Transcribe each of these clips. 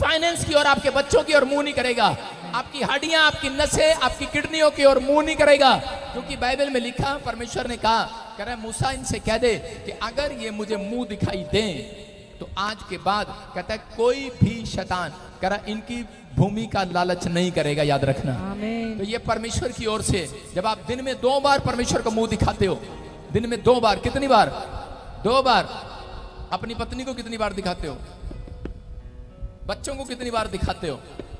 Finance की और आपके बच्चों की ओर मुंह नहीं करेगा। आपकी हड्डियां, आपकी नसें, आपकी किडनियों की ओर मुंह नहीं करेगा, क्योंकि बाइबल में लिखा, परमेश्वर ने कहा, कह रहा है मूसा इनसे कह दे कि अगर ये मुझे मुंह दिखाई दें तो आज के बाद कहता है कोई भी शैतान कह रहा इनकी भूमि का लालच नहीं करेगा। याद रखना। तो ये परमेश्वर की ओर से, जब आप दिन में 2 बार परमेश्वर को मुंह दिखाते हो, दिन में 2 बार, कितनी बार? 2 बार। अपनी पत्नी को कितनी बार दिखाते हो? बच्चों को कितनी बार दिखाते हो?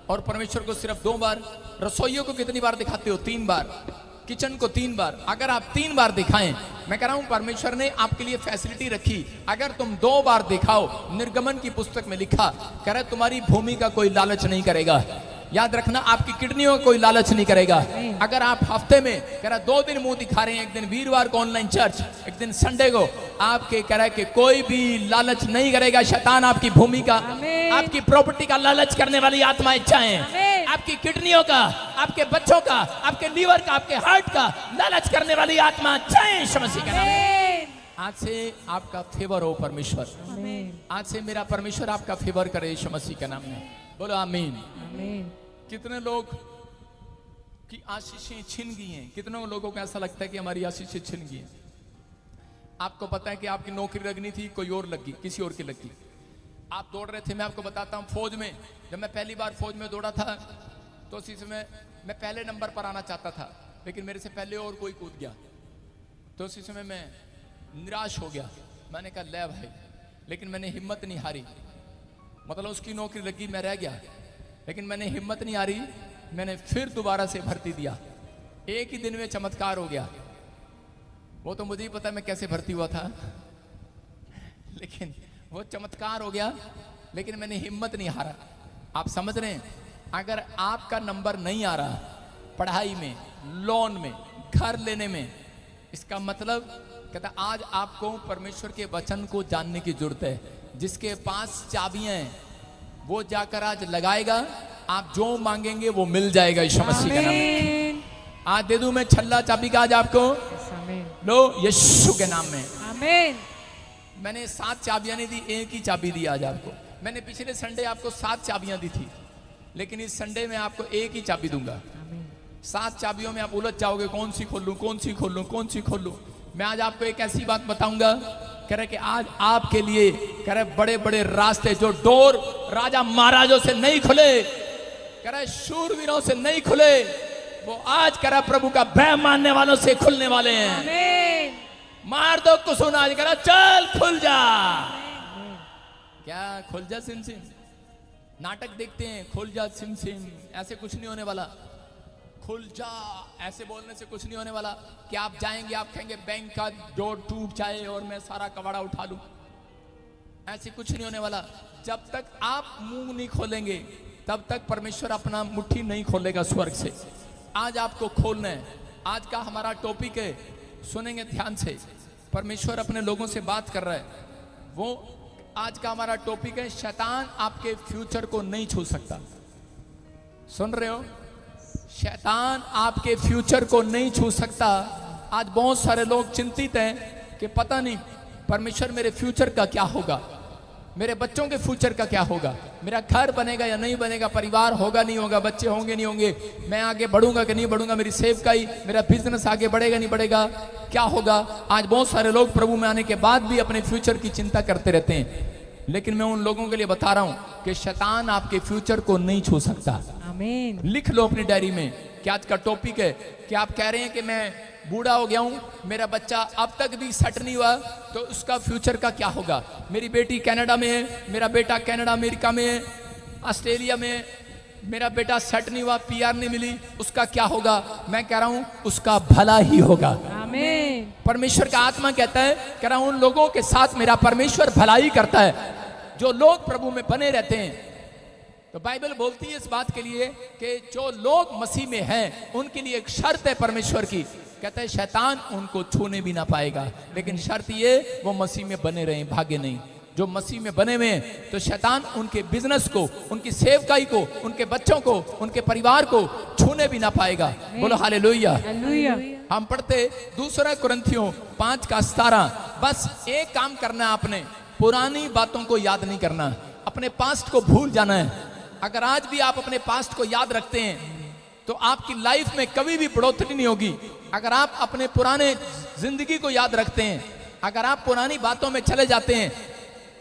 और परमेश्वर को सिर्फ 2 बार। रसोइयों को कितनी बार दिखाते हो? 3 बार। किचन को 3 बार। अगर आप 3 बार दिखाएं, मैं कह रहा हूं परमेश्वर ने आपके लिए फैसिलिटी रखी, अगर तुम 2 बार दिखाओ, निर्गमन की पुस्तक में लिखा, कह रहा तुम्हारी भूमि का कोई लालच नहीं करेगा। याद रखना, आपकी किडनियों का कोई लालच नहीं करेगा। अगर आप हफ्ते में कह रहा 2 दिन मुंह दिखा रहे हैं, एक दिन वीरवार को ऑनलाइन चर्च, एक दिन संडे को, आपके कह रहा कि कोई भी लालच नहीं करेगा शैतान आपकी भूमि का, आपकी प्रॉपर्टी का लालच करने वाली आत्मा इच्छाएं, आपकी किडनियों का, आपके बच्चों का, आपके लीवर का, आपके हार्ट का लालच करने वाली आत्मा इच्छाएं यीशु मसीह के नाम में। आज से आपका फेवर हो परमेश्वर, आज से मेरा परमेश्वर आपका फेवर करे यीशु मसीह के नाम में। बोलो आमीन। कितने लोग की आशीषें छिन गई हैं? कितनों लोगों को ऐसा लगता है कि हमारी आशीषें छिन गई हैं? आपको पता है कि आपकी नौकरी लगनी थी, कोई और लगी, किसी और की लगी। आप दौड़ रहे थे, मैं आपको बताता हूं, फौज में, जब मैं पहली बार फौज में दौड़ा था तो उसी समय मैं पहले नंबर पर आना चाहता था, लेकिन मेरे से पहले और कोई कूद गया, तो उसी समय मैं निराश हो गया। मैंने कहा ले भाई, लेकिन मैंने हिम्मत नहीं हारी। मतलब उसकी नौकरी लगी, मैं रह गया, लेकिन मैंने हिम्मत नहीं हारी, मैंने फिर दोबारा से भर्ती दिया। एक ही दिन में चमत्कार हो गया। वो तो मुझे ही पता है मैं कैसे भर्ती हुआ था, लेकिन वो चमत्कार हो गया, लेकिन मैंने हिम्मत नहीं हारा। आप समझ रहे हैं, अगर आपका नंबर नहीं आ रहा पढ़ाई में, लोन में, घर लेने में, इसका मतलब कहता आज आपको परमेश्वर के वचन को जानने की जरूरत है। जिसके पास चाबियां हैं वो जाकर आज लगाएगा, आप जो मांगेंगे वो मिल जाएगा यीशु मसीह के नाम में। आज दे दूं मैं छल्ला चाबी का आज आपको, लो यीशु के नाम में। आमीन। मैंने 7 चाबियां नहीं दी, एक ही चाबी दी आज आपको। मैंने पिछले संडे आपको 7 चाबियां दी थी, लेकिन इस संडे में आपको एक ही चाबी दूंगा। 7 चाबियों में आप उलझ जाओगे, कौन सी खोलूं, कौन सी खोलूं, कौन सी खोलूं। मैं आज आपको एक ऐसी बात बताऊंगा, कह रहे कि आज आपके लिए कह रहे बड़े बड़े रास्ते, जो डोर राजा महाराजों से नहीं खुले, कह रहे शूरवीरों से नहीं खुले, वो आज कह रहा प्रभु का भय मानने वालों से खुलने वाले हैं। मार दो कुसुन, आज कह रहा चल खुल जा। क्या खुल जा सिम सिम? नाटक देखते हैं, खुल जा सिम सिम, ऐसे कुछ नहीं होने वाला। खुल जा ऐसे बोलने से कुछ नहीं होने वाला कि आप जाएंगे, आप कहेंगे बैंक का डोर टूट जाए और मैं सारा कबाड़ा उठा लूं। ऐसे कुछ नहीं होने वाला। जब तक आप मुंह नहीं खोलेंगे तब तक परमेश्वर अपना मुट्ठी नहीं खोलेगा स्वर्ग से। आज आपको खोलना है। आज का हमारा टॉपिक है, सुनेंगे ध्यान से, परमेश्वर अपने लोगों से बात कर रहा है। वो आज का हमारा टॉपिक है, शैतान आपके फ्यूचर को नहीं छू सकता। सुन रहे हो? शैतान आपके फ्यूचर को नहीं छू सकता। आज बहुत सारे लोग चिंतित हैं कि पता नहीं परमेश्वर मेरे फ्यूचर का क्या होगा, मेरे बच्चों के फ्यूचर का क्या होगा, मेरा घर बनेगा या नहीं बनेगा, परिवार होगा नहीं होगा, बच्चे होंगे नहीं होंगे, मैं आगे बढ़ूंगा कि नहीं बढ़ूंगा, मेरी सेवकाई, मेरा बिजनेस आगे बढ़ेगा नहीं बढ़ेगा, क्या होगा। आज बहुत सारे लोग प्रभु में आने के बाद भी अपने फ्यूचर की चिंता करते रहते हैं, लेकिन मैं उन लोगों के लिए बता रहा हूं कि शैतान आपके फ्यूचर को नहीं छू सकता। आमीन। लिख लो अपनी डायरी में कि आज का टॉपिक है कि आप कह रहे हैं कि मैं बूढ़ा हो गया हूं, मेरा बच्चा अब तक भी सेट नहीं हुआ, तो उसका फ्यूचर का क्या होगा। मेरी बेटी कनाडा में है, मेरा बेटा कनाडा अमेरिका में है, ऑस्ट्रेलिया में, मेरा बेटा सेट नहीं हुआ, पीआर नहीं मिली, उसका क्या होगा। मैं कह रहा हूं उसका भला ही होगा। आमीन। परमेश्वर का आत्मा कहता है, कह रहा हूं उन लोगों के साथ मेरा परमेश्वर भलाई करता है जो लोग प्रभु में बने रहते हैं। तो बाइबल बोलती है इस बात के लिए कि जो लोग मसीह में हैं उनके लिए एक शर्त है परमेश्वर की, कहता है शैतान उनको छूने भी ना पाएगा, लेकिन शर्त ये वो मसीह में बने रहें, भागे नहीं। जो मसीह में बने हुए हैं तो शैतान उनके बिजनेस को, उनकी सेवकाई को, उनके बच्चों को, उनके परिवार को छूने भी ना पाएगा। बोलो हालेलुया। हम पढ़ते 2 कुरिन्थियों 5:17। बस एक काम करना है आपने, पुरानी बातों को याद नहीं करना, अपने पास्ट को भूल जाना है। अगर आज भी आप अपने पास्ट को याद रखते हैं तो आपकी लाइफ में कभी भी बढ़ोतरी नहीं होगी। अगर आप अपने पुराने जिंदगी को याद रखते हैं, अगर आप पुरानी बातों में चले जाते हैं।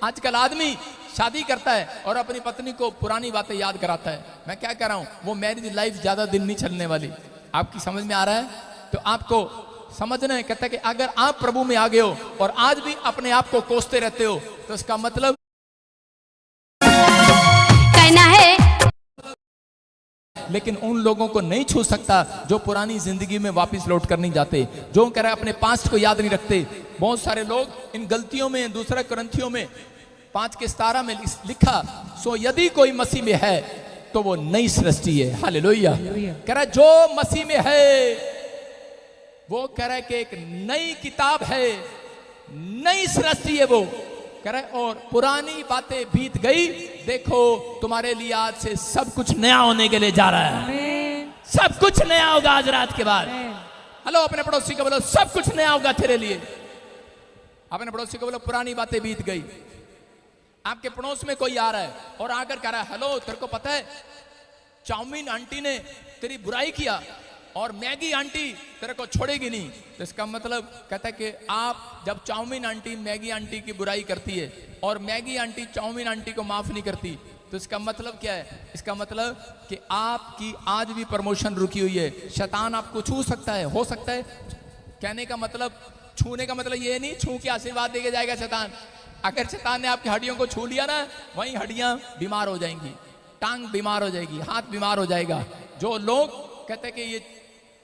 आजकल आदमी शादी करता है और अपनी पत्नी को पुरानी बातें याद कराता है। मैं क्या कह रहा हूं, वो मैरिज लाइफ ज्यादा दिन नहीं चलने वाली। आपकी समझ में आ रहा है? तो आपको समझना है, कहता है कि अगर आप प्रभु में आ गए हो और आज भी अपने आप को कोसते रहते हो तो इसका मतलब कहना है। लेकिन उन लोगों को नहीं छू सकता जो पुरानी जिंदगी में वापस लौट कर नहीं जाते, जो कह रहे अपने पास्ट को याद नहीं रखते। बहुत सारे लोग इन गलतियों में, दूसरा ग्रंथियों में 5:17 में लिखा, सो यदि कोई मसीह में है तो वो नई सृष्टि है। हालेलुया। कह रहा जो मसीह में है वो कह रहा है कि एक नई किताब है, नई सृष्टि है वो। कह रहा है और पुरानी बातें बीत गई, देखो तुम्हारे लिए आज से सब कुछ नया होने के लिए जा रहा है। सब कुछ नया होगा आज रात के बाद। हेलो, अपने पड़ोसी को बोलो सब कुछ नया होगा तेरे लिए। अपने पड़ोसी को बोलो पुरानी बातें बीत गई। आपके पड़ोस में कोई आ रहा है और आकर कह रहा है, हेलो तेरे को पता है चाउमीन आंटी ने तेरी बुराई किया और मैगी आंटी तेरे को छोड़ेगी नहीं। तो इसका मतलब कहता है कि आप जब चाउमीन आंटी मैगी आंटी की बुराई करती है और मैगी आंटी चाउमीन आंटी को माफ नहीं करती, तो इसका मतलब क्या है? इसका मतलब कि आपकी आज भी प्रमोशन रुकी हुई है। शैतान आपको छू सकता है, हो सकता है। कहने का मतलब, छूने का मतलब ये नहीं छू के आशीर्वाद देके जाएगा शैतान। अगर शैतान ने आपकी हड्डियों को छू लिया ना, वहीं हड्डियां बीमार हो जाएंगी, टांग बीमार हो जाएगी, हाथ बीमार हो जाएगा। जो लोग कहते हैं कि ये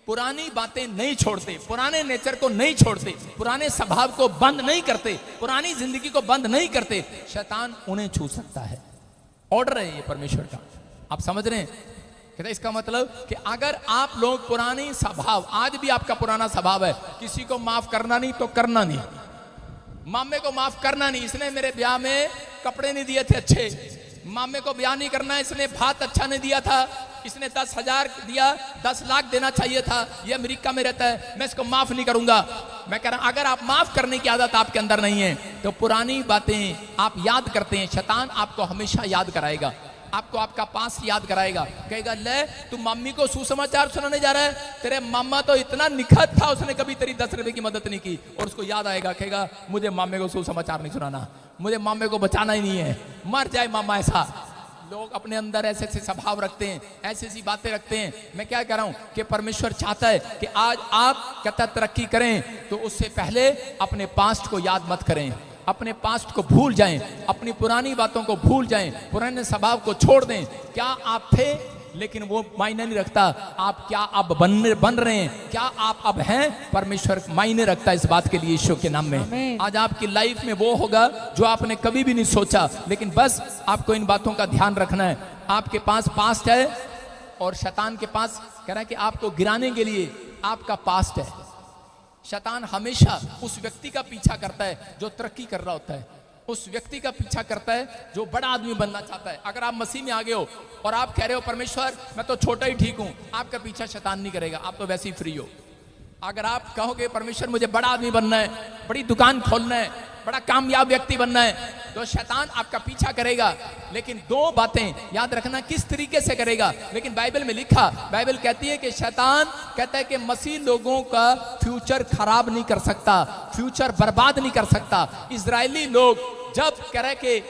पुरानी बातें नहीं छोड़ते, पुराने नेचर को नहीं छोड़ते, पुराने स्वभाव को बंद नहीं करते, पुरानी जिंदगी को बंद नहीं करते, शैतान उन्हें छू सकता है। ऑर्डर है ये परमेश्वर का, आप समझ रहे हैं? कहते इसका मतलब कि अगर आप लोग पुरानी स्वभाव, आज भी आपका पुराना स्वभाव है, किसी को माफ करना नहीं तो करना नहीं, मामे को माफ करना नहीं, इसने मेरे ब्याह में कपड़े नहीं दिए थे अच्छे, मामे को ब्याह नहीं करना, इसने भात अच्छा नहीं दिया था, इसने 10,000 दिया, 10 लाख देना चाहिए था, ये अमेरिका में रहता है, मैं इसको माफ नहीं करूंगा। मैं कह रहा हूं अगर आप माफ करने की आदत आपके अंदर नहीं है तो पुरानी बातें आप याद करते हैं, शैतान आपको हमेशा याद कराएगा, आपको आपका पास याद कराएगा। कहेगा ले तू मम्मी को सुसमाचार सुनाने जा रहा है, तेरे मामा तो इतना निखत था, उसने कभी तेरी 10 रुपए की मदद नहीं की। और उसको याद आएगा, कहेगा मुझे मामे को सुसमाचार नहीं सुनाना, मुझे मामे को बचाना ही नहीं है, मर जाए मामा। ऐसा लोग अपने अंदर ऐसे ऐसे स्वभाव रखते हैं, ऐसी ऐसी बातें रखते हैं। मैं क्या कह रहा हूं कि परमेश्वर चाहता है कि आज आप कहता तरक्की करें तो उससे पहले अपने पास्ट को याद मत करें, अपने पास्ट को भूल जाएं, अपनी पुरानी बातों को भूल जाएं, पुराने स्वभाव को छोड़ दें। क्या आप थे लेकिन वो मायने नहीं रखता, आप क्या अब बन रहे हैं, क्या आप अब हैं, परमेश्वर मायने रखता है इस बात के लिए यीशु के नाम में। आज आपकी लाइफ में वो होगा जो आपने कभी भी नहीं सोचा, लेकिन बस आपको इन बातों का ध्यान रखना है। आपके पास पास्ट है और शैतान के पास कह रहा है कि आपको गिराने के लिए आपका पास्ट है। शैतान हमेशा उस व्यक्ति का पीछा करता है जो तरक्की कर रहा होता है, उस व्यक्ति का पीछा करता है जो बड़ा आदमी बनना चाहता है। अगर आप मसीह में आ गए हो और आप कह रहे हो परमेश्वर मैं तो छोटा ही ठीक हूं, आपका पीछा शैतान नहीं करेगा, आप तो वैसे ही फ्री हो। अगर आप कहोगे परमेश्वर मुझे बड़ा आदमी बनना है, बड़ी दुकान खोलना है, बड़ा कामयाब व्यक्ति बनना है, तो शैतान आपका पीछा करेगा। लेकिन दो बातें याद रखना, किस तरीके से करेगा। लेकिन बाइबल में लिखा, बाइबल कहती है कि शैतान कहता है कि मसीह लोगों का फ्यूचर खराब नहीं कर सकता, फ्यूचर बर्बाद नहीं कर सकता। इजरायली लोग जब कह रहे कि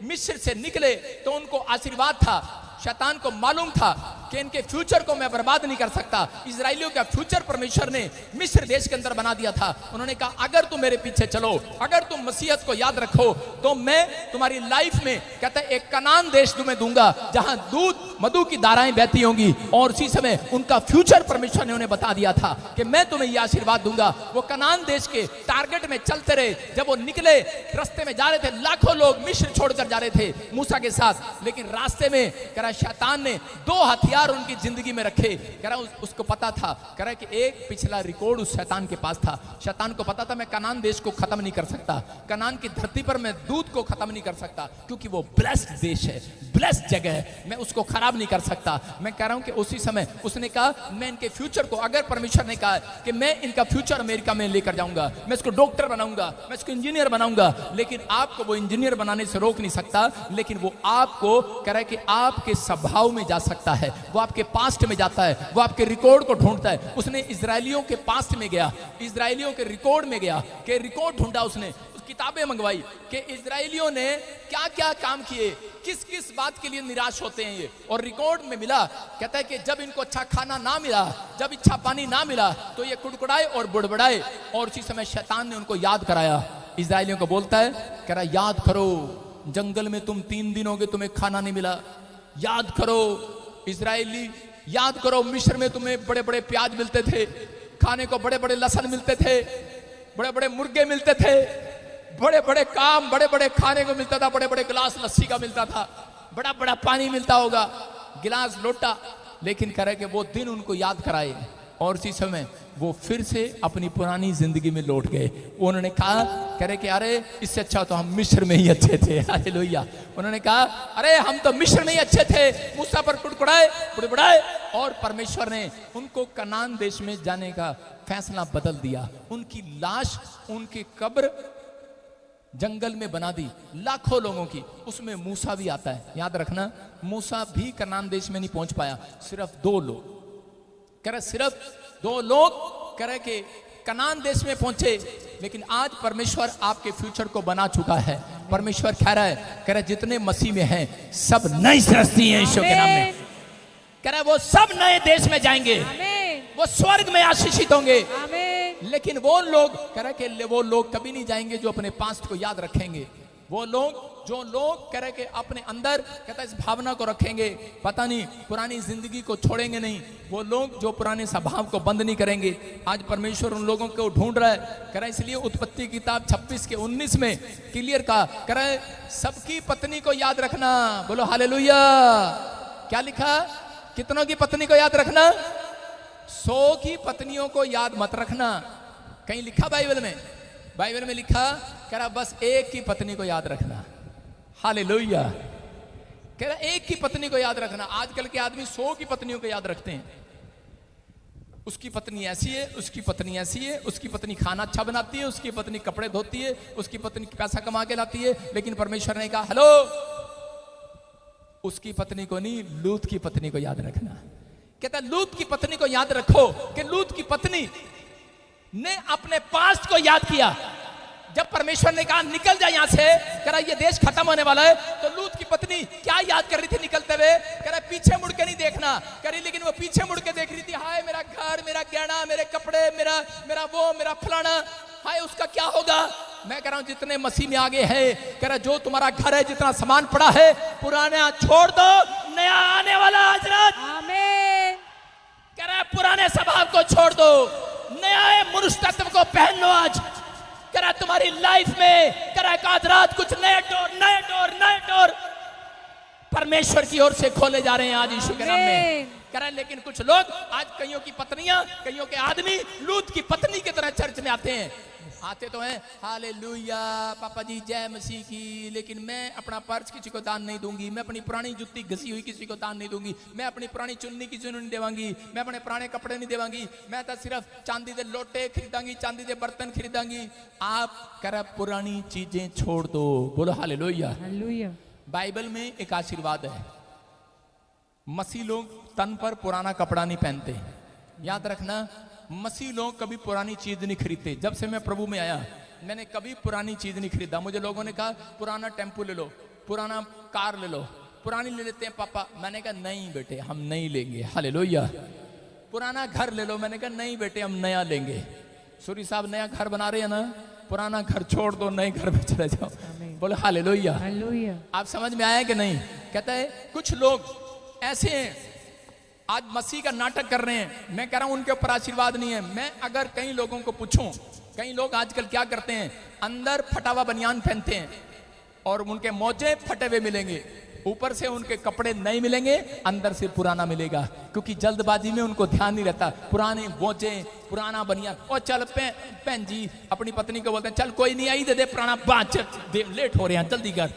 मिस्र से निकले तो उनको आशीर्वाद था, शैतान को मालूम था कि इनके फ्यूचर को मैं बर्बाद नहीं कर सकता। इजराइलियों का फ्यूचर परमेश्वर ने मिस्र देश के अंदर बना दिया था। उन्होंने कहा अगर तुम मेरे पीछे चलो, अगर तुम मसीहत को याद रखो तो मैं तुम्हारी लाइफ में कहता है एक कनान देश तुम्हें दूंगा जहां दूध मधु की धाराएं बहती होंगी। और उसी समय उनका फ्यूचर परमेश्वर ने उन्हें बता दिया था कि मैं तुम्हें यह आशीर्वाद दूंगा। वो कनान देश के टारगेट में चलते रहे। जब वो निकले रास्ते में जा रहे थे, लाखों लोग मिस्र छोड़कर जा रहे थे मूसा के साथ, लेकिन रास्ते में कह रहा शैतान ने 2 हथियार हथियार उनकी जिंदगी में रखे। कह रहा उसको पता था, कह रहा कि एक पिछला रिकॉर्ड उस शैतान के पास था। शैतान को पता था मैं कनान देश को खत्म नहीं कर सकता, कनान की धरती पर मैं दूध को खत्म नहीं कर सकता, क्योंकि वो ब्लेस्ड देश है, ब्लेस्ड जगह है, मैं उसको खराब नहीं कर सकता। मैं कह रहा हूं कि उसी समय उसने कहा मैं इनके फ्यूचर को, अगर परमेश्वर ने कहा कि मैं इनका फ्यूचर अमेरिका में लेकर जाऊंगा, मैं इसको डॉक्टर बनाऊंगा, मैं इसको इंजीनियर बनाऊंगा, लेकिन आपको वो इंजीनियर बनाने से रोक नहीं सकता, लेकिन वो आपको कह रहा है कि आपके स्वभाव में जा सकता है, वो आपके पास्ट में जाता है, वो आपके रिकॉर्ड को ढूंढता है। उसने इजरायलियों के पास्ट में गया, इजरायलियों के रिकॉर्ड में गया, कि रिकॉर्ड ढूंढा उसने, किताबें मंगवाई कि इजरायलियों ने क्या क्या काम किए, किस किस बात के लिए निराश होते हैं ये, और रिकॉर्ड में मिला। कहता है कि जब इनको अच्छा खाना ना मिला, जब अच्छा पानी ना मिला, तो ये कुड़कुड़ाए और बुड़बुड़ाए, और उसी समय शैतान ने उनको याद कराया। इजरायलियों को बोलता है, कह रहा याद करो जंगल में तुम 3 दिन हो गए तुम्हें खाना नहीं मिला, याद करो इजरायली, याद करो मिस्र में तुम्हें बड़े बड़े प्याज मिलते थे, खाने को बड़े बड़े लहसुन मिलते थे, बड़े बड़े मुर्गे मिलते थे, बड़े बड़े काम, बड़े बड़े खाने को मिलता था, बड़े बड़े गिलास लस्सी का मिलता था, बड़ा बड़ा पानी मिलता होगा, गिलास लोटा। लेकिन कह रहे कि वो दिन उनको याद कराए, और इसी समय वो फिर से अपनी पुरानी जिंदगी में लौट गए। उन्होंने कहा, कह रहे कि अरे इससे अच्छा तो हम मिस्र में ही अच्छे थे। हालेलुया। उन्होंने कहा अरे हम तो मिस्र में ही अच्छे थे, मूसा पर कुड़कुड़ाए बुड़बुड़ाए, और परमेश्वर ने उनको कनान देश में जाने का फैसला बदल दिया। उनकी लाश, उनकी कब्र जंगल में बना दी, लाखों लोगों की, उसमें मूसा भी आता है। याद रखना, मूसा भी कनान देश में नहीं पहुंच पाया, सिर्फ 2 लोग, कह रहे सिर्फ 2 लोग कह रहे कि कनान देश में पहुंचे। लेकिन आज परमेश्वर आपके फ्यूचर को बना चुका है। परमेश्वर कह रहा है, कह रहा जितने मसीह में हैं सब नई सृष्टि हैं यीशु के नाम में। कह रहा वो सब नए देश में जाएंगे, वो स्वर्ग में आशीषित होंगे। लेकिन वो लोग कह रहे कि वो लोग कभी नहीं जाएंगे जो अपने पास्ट को याद रखेंगे। वो लोग, जो लोग कह रहे कि अपने अंदर कहता है इस भावना को रखेंगे, पता नहीं पुरानी जिंदगी को छोड़ेंगे नहीं, वो लोग जो पुराने स्वभाव को बंद नहीं करेंगे। आज परमेश्वर उन लोगों को ढूंढ रहा है। कह रहा है इसलिए उत्पत्ति किताब 26:19 में क्लियर कहा, कह रहा है सबकी पत्नी को याद रखना। बोलो हालेलुया। क्या लिखा? कितनों की पत्नी को याद रखना? 100 की पत्नियों को याद मत रखना। कहीं लिखा बाइबल में? बाइबल में लिखा, कह रहा बस एक की पत्नी को याद रखना। हालेलुया। कह रहा एक की पत्नी को याद रखना। आजकल के आदमी 100 की पत्नियों को याद रखते हैं। उसकी पत्नी ऐसी है, उसकी पत्नी ऐसी है, उसकी पत्नी खाना अच्छा बनाती है, उसकी पत्नी कपड़े धोती है, उसकी पत्नी पैसा कमा के लाती है। लेकिन परमेश्वर ने कहा हेलो, उसकी पत्नी को नहीं, लूत की पत्नी को याद रखना। कहता लूत की पत्नी को याद रखो कि लूत की पत्नी ने अपने पास्ट को याद किया। जब परमेश्वर ने कहा निकल जा यहां से, कह रहा ये देश खत्म होने वाला है, तो लूत की पत्नी क्या याद कर रही थी निकलते हुए? कह रहा पीछे मुड़ के नहीं देखना, कह रही, लेकिन वो पीछे मुड़ के देख रही थी, हाय मेरा घर, मेरा गहना, मेरे कपड़े, मेरा फलाना, हाय उसका क्या होगा। मैं कह रहा हूं जितने मसीह में आगे है, कह रहा जो तुम्हारा घर है, जितना सामान पड़ा है, पुराना छोड़ दो, नया आने वाला हजरत। आमीन। कह रहा पुराने स्वभाव को छोड़ दो, नया मनुष्य तत्व को पहन लो। आज कह रहा तुम्हारी लाइफ में, कह रहा आज रात कुछ नए डोर परमेश्वर की ओर से खोले जा रहे हैं आज यीशु के नाम में। कह रहा लेकिन कुछ लोग आज, कईयों की पत्नियां, कईयों के आदमी लूत की पत्नी की तरह चर्च में आते हैं। आते तो हैं हालेलुया पापा जी जय मसीह की, लेकिन मैं अपना पर्स किसी को दान नहीं दूंगी, मैं अपनी पुरानी जुत्ती घसी हुई किसी को दान नहीं दूंगी, मैं अपनी पुरानी चुन्नी किसी को नहीं देवांगी, मैं अपने पुराने कपड़े नहीं देवांगी, मैं तो सिर्फ चांदी के लोटे खरीदांगी, चांदी के बर्तन खरीदांगी। आप कर पुरानी चीजें छोड़ दो। बोलो हालेलुया। बाइबल में एक आशीर्वाद है, मसीह लोग तन पर पुराना कपड़ा नहीं पहनते। याद रखना, मसीह लोग कभी पुरानी चीज नहीं खरीदते। जब से मैं प्रभु में आया, मैंने कभी पुरानी चीज नहीं खरीदा। मुझे लोगों ने कहा पुराना टेम्पो ले लो, पुराना कार ले लो, पुरानी ले लेते हैं पापा। मैंने कहा नहीं बेटे हम नहीं लेंगे। हालेलुया। पुराना घर ले लो, मैंने कहा नहीं बेटे हम नया लेंगे। सूरी साहब नया घर बना रहे हैं ना, पुराना घर छोड़ दो, नए घर में चले जाओ। बोलो हालेलुया। आप समझ में आया कि नहीं? कहता है कुछ लोग ऐसे हैं आज मसीह का नाटक कर रहे हैं। मैं कह रहा हूं उनके ऊपर आशीर्वाद नहीं है। मैं अगर कई लोगों को पूछूं, कई लोग आजकल क्या करते हैं, अंदर फटा हुआ बनियान पहनते हैं और उनके मोजे फटे हुए मिलेंगे, ऊपर से उनके कपड़े नए मिलेंगे, अंदर से पुराना मिलेगा, क्योंकि जल्दबाजी में उनको ध्यान नहीं रहता। पुराने बोझे, पुराना बनिया, और चल बहन जी अपनी पत्नी को बोलते हैं चल कोई नहीं आई दे दे पुराना बाँच, लेट हो रहे हैं जल्दी कर,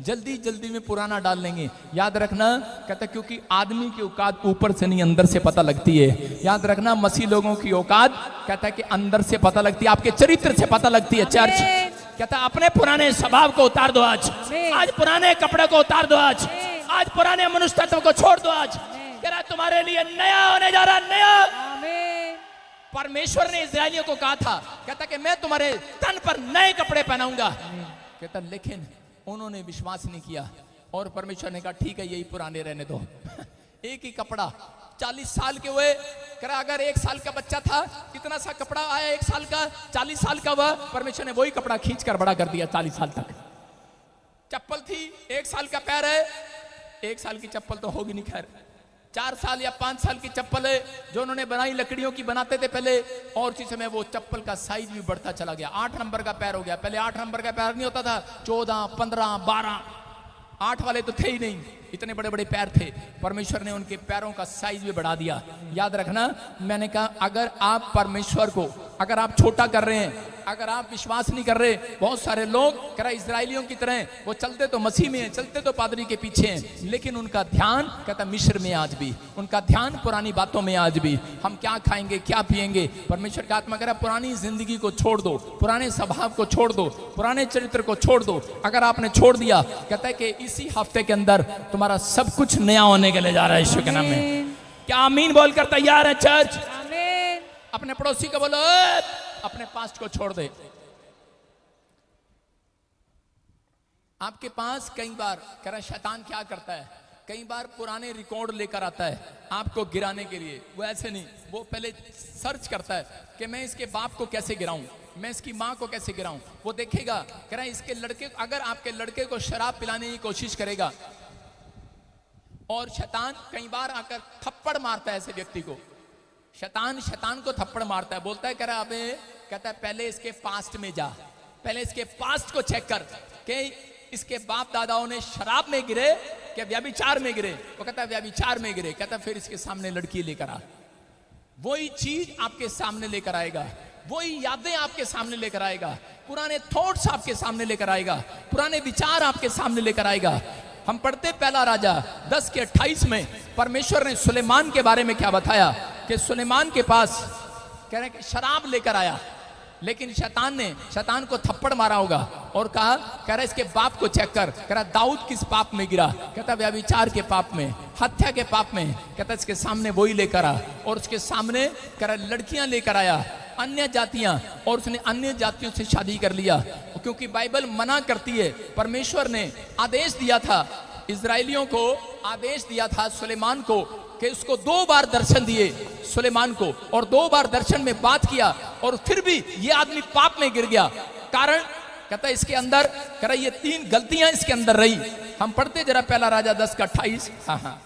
जल्दी जल्दी में पुराना डाल लेंगे। याद रखना, कहता क्योंकि आदमी की औकात ऊपर से नहीं अंदर से पता लगती है। याद रखना, मसीह लोगों की औकात कहता है कि अंदर से पता लगती है, आपके चरित्र से पता लगती है। चर्च कहता अपने पुराने स्वभाव को उतार दो, आज पुराने कपड़े को उतार दो, आज पुराने मनुष्य तत्व को छोड़ दो। आज कह रहा तुम्हारे लिए नया होने जा रहा, नया। परमेश्वर ने इस्राएलियों को कहा था, कहता कि मैं तुम्हारे तन पर नए कपड़े पहनाऊंगा। कहता लेकिन उन्होंने विश्वास नहीं किया, और परमेश्वर ने कहा ठीक है यही पुराने रहने दो। एक ही कपड़ा 40 साल के हुए, कह अगर 1 साल का बच्चा था, कितना सा कपड़ा आया 1 साल का, 40 साल का हुआ, परमेश्वर ने वही कपड़ा खींच कर बड़ा कर दिया 40 साल तक। चप्पल थी 1 साल का पैर है, 1 साल की चप्पल तो होगी नहीं, खैर 4 साल या 5 साल की चप्पल है जो उन्होंने बनाई, लकड़ियों की बनाते थे पहले, और उसी समय वो चप्पल का साइज भी बढ़ता चला गया, 8 नंबर का पैर हो गया। पहले 8 नंबर का पैर नहीं होता था, 14, 15, 12, 8 वाले तो थे ही नहीं, इतने बड़े बड़े पैर थे। परमेश्वर ने उनके पैरों का साइज भी बढ़ा दिया। याद रखना, मैंने कहा अगर आप परमेश्वर को अगर आप छोटा कर रहे हैं, अगर आप विश्वास नहीं कर रहे, बहुत सारे लोग कह इजरायलियों की तरह वो चलते तो मसीह में हैं, चलते तो पादरी के पीछे हैं, लेकिन उनका ध्यान कहता मिस्र में आज भी, उनका ध्यान पुरानी बातों में आज भी, हम क्या खाएंगे क्या पिएंगे। परमेश्वर का आत्मा कह रहा पुरानी जिंदगी को छोड़ दो, पुराने स्वभाव को छोड़ दो, पुराने चरित्र को छोड़ दो। अगर आपने छोड़ दिया, कहता है कि इसी हफ्ते के अंदर तुम्हारा सब कुछ नया होने के लिए जा रहा है यीशु के नाम में। क्या आमीन बोलकर तैयार है चर्च? अपने पड़ोसी को बोलो अपने पास्ट को छोड़ दे। आपके पास कई बार कह रहा शैतान क्या करता है, कई बार पुराने रिकॉर्ड लेकर आता है आपको गिराने के लिए। वो ऐसे नहीं, वो पहले सर्च करता है कि मैं इसके बाप को कैसे गिराऊं, मैं इसकी माँ को कैसे गिराऊं। वो देखेगा, कह रहा है इसके लड़के, अगर आपके लड़के को शराब पिलाने की कोशिश करेगा, और शैतान कई बार आकर थप्पड़ मारता है ऐसे व्यक्ति को, शैतान को थप्पड़ मारता है, बोलता है कह रहा अबे, कहता है पहले इसके पास्ट में जा, पहले इसके पास्ट को चेक कर कि इसके बाप दादाओं ने शराब में गिरे कि व्यभिचार में गिरे। वो कहता है व्यभिचार में गिरे, कहता है फिर इसके सामने लड़की लेकर आ। वही चीज आपके सामने लेकर आएगा, वही यादें आपके सामने लेकर आएगा, पुराने थॉट्स आपके सामने लेकर आएगा, पुराने विचार आपके सामने लेकर आएगा। हम पढ़ते पहला राजा 10 के 28 में परमेश्वर ने सुलेमान के बारे में क्या बताया कि सुलेमान के पास कह रहे कि शराब लेकर आया, लेकिन शैतान को थप्पड़ मारा होगा और कहा, कह रहा इसके बाप को चेक कर। कह रहा दाऊद किस पाप में गिरा, कहता व्यभिचार के पाप में, हत्या के पाप में। कहता इसके सामने वही लेकर आ, और उसके सामने कह रहा लड़कियां लेकर आया, अन्य जातियां, और उसने अन्य जातियों से शादी कर लिया, क्योंकि बाइबल मना करती है। परमेश्वर ने आदेश दिया था इजरायलियों को, आदेश दिया था सुलेमान को कि उसको 2 बार दर्शन दिए सुलेमान को, और 2 बार दर्शन में बात किया, और फिर भी ये आदमी पाप में गिर गया। कारण कहता है इसके अंदर, कह रहा ये 3 गलतियां इसके अंदर रही। हम पढ़ते जरा पहला राजा 10 का 28। हाँ,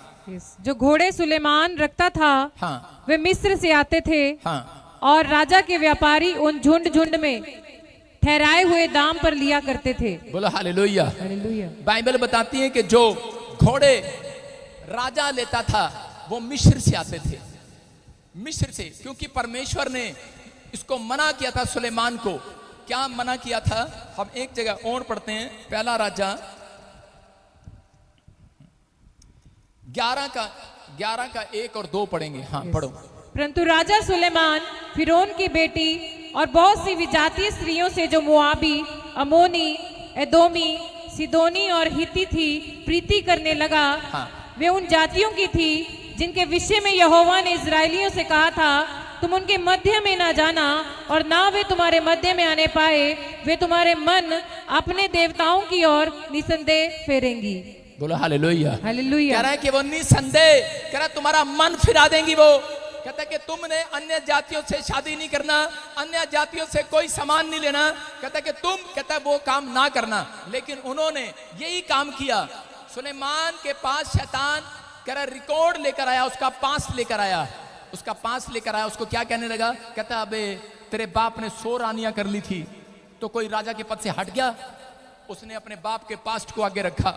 जो घोड़े सुलेमान रखता था, हाँ, वे मिस्र से आते थे, हाँ, और राजा के व्यापारी उन झुंड में ठहराए हुए दाम पर लिया करते थे। बोलो हालेलुया। हालेलुया। बाइबल बताती है कि जो घोड़े राजा लेता था वो मिस्र से आते थे, मिस्र से, क्योंकि परमेश्वर ने इसको मना किया था सुलेमान को। क्या मना किया था? हम एक जगह और पढ़ते हैं, पहला राजा 11 का 1 और 2 पढ़ेंगे। हाँ पढ़ो। परंतु राजा सुलेमान फिरौन की बेटी और बहुत सी विजातीय स्त्रियों से जो मोआबी, अमोनी, एदोमी, सिदोनी और हित्ती थी प्रीति करने लगा। हाँ। वे उन जातियों की थी जिनके विषय में यहोवा ने इजरायलियों से कहा था, तुम उनके मध्य में ना जाना, और ना वे तुम्हारे मध्य में आने पाए, वे तुम्हारे मन अपने देवताओं की ओर निसंदेह फेरेंगी। बोलो हालेलुया। हालेलुया। कह रहा है कि वो निसंदेह, कह रहा तुम्हारा मन फिरा देंगी वो। कहता है कि तुमने अन्य जातियों से शादी नहीं करना, अन्य जातियों से कोई सामान नहीं लेना। कहता है कि तुम, कहता है वो काम ना करना, लेकिन उन्होंने यही काम किया। सुलेमान के पास शैतान कह रहा रिकॉर्ड लेकर आया, उसका पास लेकर आया, उसका पास लेकर आया। उसको क्या कहने लगा? कहता अबे तेरे बाप ने 100 रानियां कर ली थी तो कोई राजा के पद से हट गया? उसने अपने बाप के पास्ट को आगे रखा।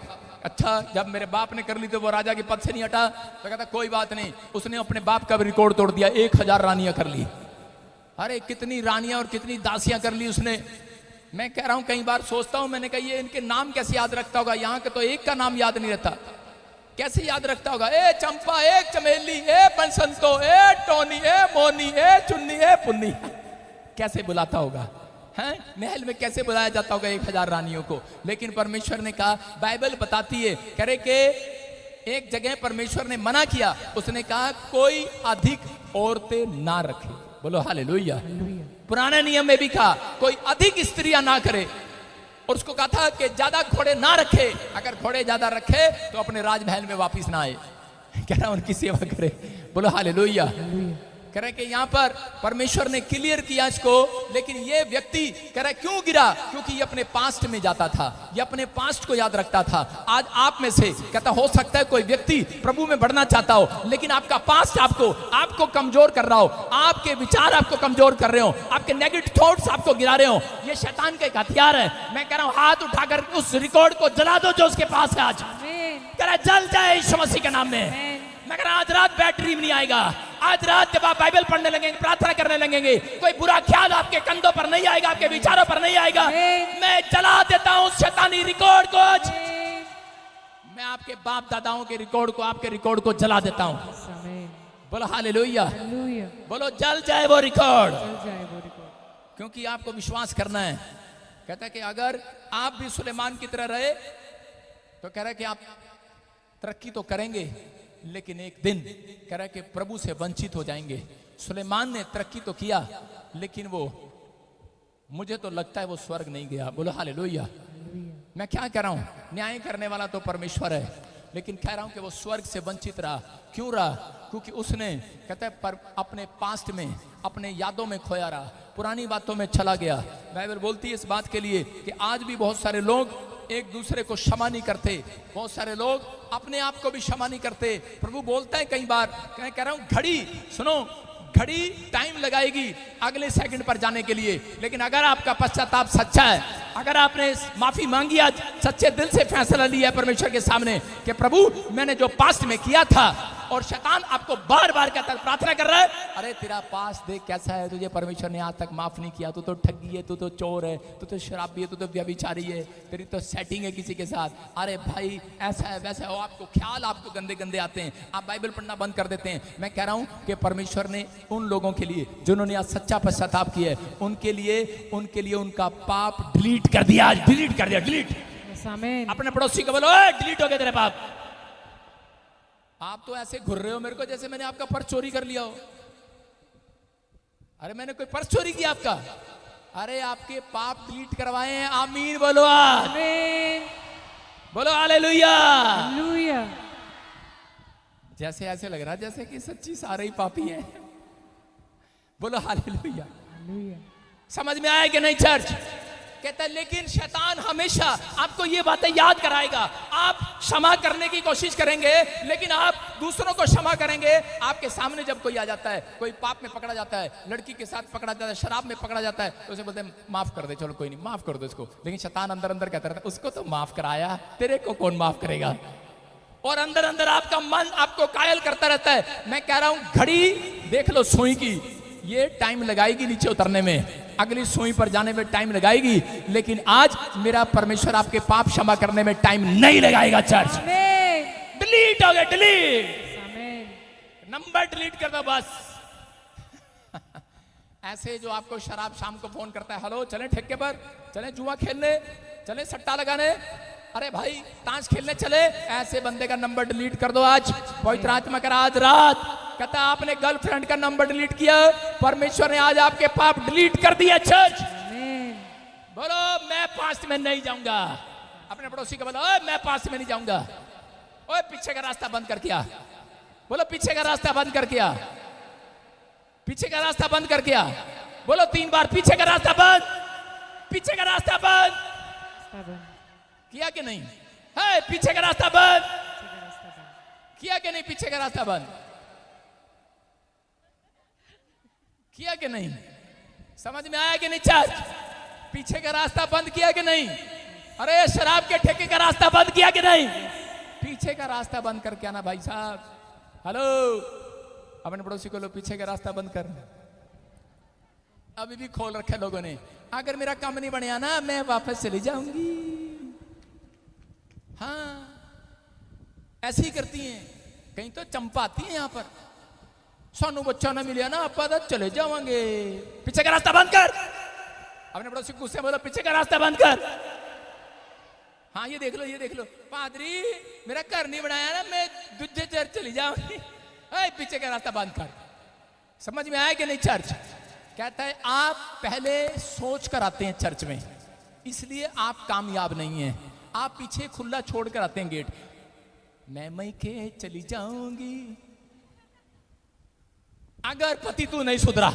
अच्छा जब मेरे बाप ने कर ली तो वो राजा के पद से नहीं हटा, तो कहता कोई बात नहीं, उसने अपने बाप का भी रिकॉर्ड तोड़ दिया, 1000 रानियां कर ली। अरे कितनी रानियां और कितनी दासियां कर ली उसने। मैं कह रहा हूं कई बार सोचता हूं, मैंने कहा ये इनके नाम कैसे याद रखता होगा, यहाँ के तो एक का नाम याद नहीं रहता, कैसे याद रखता होगा। ए चंपा, ए चमेली, ए बसंतो, ए टोनी, ए मोनी, ए चुन्नी, ए पुन्नी, कैसे बुलाता होगा हैं? महल में कैसे बुलाया जाता होगा 1000 रानियों को। लेकिन परमेश्वर ने कहा, बाइबल बताती है, कह रहे कि एक जगह परमेश्वर ने मना किया, उसने कहा कोई अधिक औरतें ना रखे। बोलो हालेलुया। पुराने नियम में भी कहा कोई अधिक स्त्रियां ना करे, और उसको कहा था कि ज्यादा घोड़े ना रखे, अगर घोड़े ज्यादा रखे तो अपने राजमहल में वापस ना आए, कह रहा उनकी सेवा करे। बोलो हालेलुया। कह रहे कि यहाँ पर परमेश्वर ने क्लियर किया इसको, लेकिन ये व्यक्ति कह रहा क्यों गिरा, क्योंकि ये अपने पास्ट में जाता था, ये अपने पास्ट को याद रखता था। आज आप में से कहता हो सकता है कोई व्यक्ति प्रभु में बढ़ना चाहता हो, लेकिन आपका पास्ट आपको कमजोर कर रहा हो, आपके विचार आपको कमजोर कर रहे हो, आपके नेगेटिव थॉट्स आपको गिरा रहे हो। ये शैतान का एक हथियार है। मैं कह रहा हूं हाथ उठाकर उस रिकॉर्ड को जला दो जो उसके पास है आज। कह रहा जल जाए यीशु मसीह के नाम में। मैं कह रहा आज रात बैटरी में नहीं आएगा, आज रात जब आप बाइबल पढ़ने लगेंगे, प्रार्थना करने लगेंगे, कोई बुरा ख्याल आपके कंधों पर नहीं आएगा, आपके विचारों पर नहीं आएगा। मैं जला देता हूं शैतानी रिकॉर्ड को आज। मैं आपके बाप दादाओं के रिकॉर्ड को, आपके रिकॉर्ड को जला देता हूं। बोलो हालेलुया। बोलो जल जाए वो रिकॉर्ड, क्योंकि आपको विश्वास करना है। कहता है कि अगर आप भी सुलेमान की तरह रहे तो कह रहा है कि आप तरक्की तो करेंगे, लेकिन एक दिन कह रहा है कि प्रभु से वंचित हो जाएंगे। सुलेमान ने तरक्की तो किया, लेकिन वो, मुझे तो लगता है वो स्वर्ग नहीं गया। बोलो हालेलुया। मैं क्या कह रहा हूं, न्याय करने वाला तो परमेश्वर है, लेकिन कह रहा हूं कि वो स्वर्ग से वंचित रहा। क्यों रहा? क्योंकि उसने कहता है पर अपने पास्ट में, अपने यादों में खोया रहा, पुरानी बातों में चला गया। बाइबल बोलती है इस बात के लिए कि आज भी बहुत सारे लोग एक दूसरे को क्षमा नहीं करते, बहुत सारे लोग अपने आप को भी क्षमा नहीं करते। प्रभु बोलता है कई बार, कह रहा हूं घड़ी सुनो, घड़ी टाइम लगाएगी अगले सेकंड पर जाने के लिए, लेकिन अगर आपका पश्चाताप सच्चा है, अगर आपने माफी मांगी, आज सच्चे दिल से फैसला लिया है परमेश्वर के सामने कि प्रभु मैंने जो पास्ट में किया था, और शैतान आपको बार बार कहता है, प्रार्थना कर रहा है, अरे तेरा पास्ट देख कैसा है, तुझे परमेश्वर ने आज तक माफ नहीं किया, तू तो ठगी है, तू तो चोर है, तू तो शराबी है, तू तो व्यभिचारी है, तेरी तो सेटिंग है किसी के साथ, अरे भाई ऐसा है वैसा है, आपको ख्याल आपको गंदे गंदे आते हैं, आप बाइबल पढ़ना बंद कर देते हैं। मैं कह रहा हूं कि परमेश्वर ने उन लोगों के लिए जिन्होंने आज सच्चा पश्चाताप किया है, उनके लिए उनका पाप डिलीट कर दिया, आज डिलीट कर दिया, डिलीट। अपने पड़ोसी को बोलो डिलीट हो गए तेरे पाप। आप तो ऐसे घुर रहे हो मेरे को जैसे मैंने आपका पर्स चोरी कर लिया हो। अरे मैंने कोई पर्स चोरी किया आपका? अरे आपके पाप डिलीट करवाए हैं। आमीन बोलो, आमीन बोलो, हालेलुया। जैसे ऐसे लग रहा है जैसे कि सच्ची सारे ही पापी हैं। बोलो हालेलुया। समझ में आया कि नहीं चर्च? कहता है लेकिन शैतान हमेशा आपको ये बातें याद कराएगा। आप क्षमा करने की कोशिश करेंगे, लेकिन आप दूसरों को क्षमा करेंगे। आपके सामने जब कोई आ जाता है, कोई पाप में पकड़ा जाता है, लड़की के साथ पकड़ा जाता है, शराब में पकड़ा जाता है, तो उसे बोलते हैं माफ कर दे, चलो कोई नहीं, माफ कर दो इसको। लेकिन शैतान अंदर अंदर कहता रहता है उसको तो माफ कराया, तेरे को कौन माफ करेगा? और अंदर अंदर आपका मन आपको कायल करता रहता है। मैं कह रहा हूं घड़ी देख लो सुई की, ये टाइम लगाएगी नीचे उतरने में, अगली सुई पर जाने में टाइम लगाएगी, लेकिन आज मेरा परमेश्वर आपके पाप क्षमा करने में टाइम नहीं लगाएगा। चर्च डिलीट हो गया, डिलीट, नंबर डिलीट कर दो बस। ऐसे जो आपको शराब शाम को फोन करता है, हेलो चलें ठेके पर, चलें जुआ खेलने, चलें सट्टा लगाने, अरे भाई ताश खेलने चले, ऐसे बंदे का नंबर डिलीट कर दो आज। पवित्र आत्मा कर आज रात कहता आपने गर्लफ्रेंड का नंबर डिलीट किया, परमेश्वर ने आज आपके पाप डिलीट कर दिया। चर्च बोलो मैं पास्ट में नहीं जाऊंगा। अपने पड़ोसी को बोलो मैं पास्ट में नहीं जाऊंगा। ओए पीछे का रास्ता बंद कर किया, बोलो पीछे का रास्ता बंद कर किया, पीछे का रास्ता बंद कर किया, बोलो 3 बार पीछे का रास्ता बंद, पीछे का रास्ता बंद किया कि नहीं? है पीछे का रास्ता बंद किया कि नहीं? पीछे का रास्ता बंद किया कि नहीं? समझ में आया कि नहीं? चर्च पीछे का रास्ता बंद किया कि नहीं? अरे शराब के ठेके का रास्ता बंद किया कि नहीं? पीछे का रास्ता बंद करके आना भाई साहब। हेलो, अपने पड़ोसी को लो, पीछे का रास्ता बंद कर। अभी भी खोल रखे लोगों ने। अगर मेरा काम नहीं बने ना, मैं वापस चली जाऊंगी। हाँ, ऐसी ही करती हैं। कहीं तो चंपाती हैं यहाँ पर, सानू बच्चा ना मिले ना आप तो चले जावांगे। पीछे का रास्ता बंद कर। अपने पड़ोसी को गुस्से बोलो, पीछे का रास्ता बंद कर। हाँ, ये देख लो, ये देख लो, पादरी मेरा घर नहीं बनाया ना, मैं दूसरे चर्च चली जाऊंगी। पीछे का रास्ता बंद कर। समझ में आया कि नहीं? चर्च कहता है आप पहले सोच कर आते हैं चर्च में, इसलिए आप कामयाब नहीं हैं। आप पीछे खुला छोड़ कर आते हैं गेट। मैं मैके चली जाऊंगी। अगर पति तू नहीं सुधरा,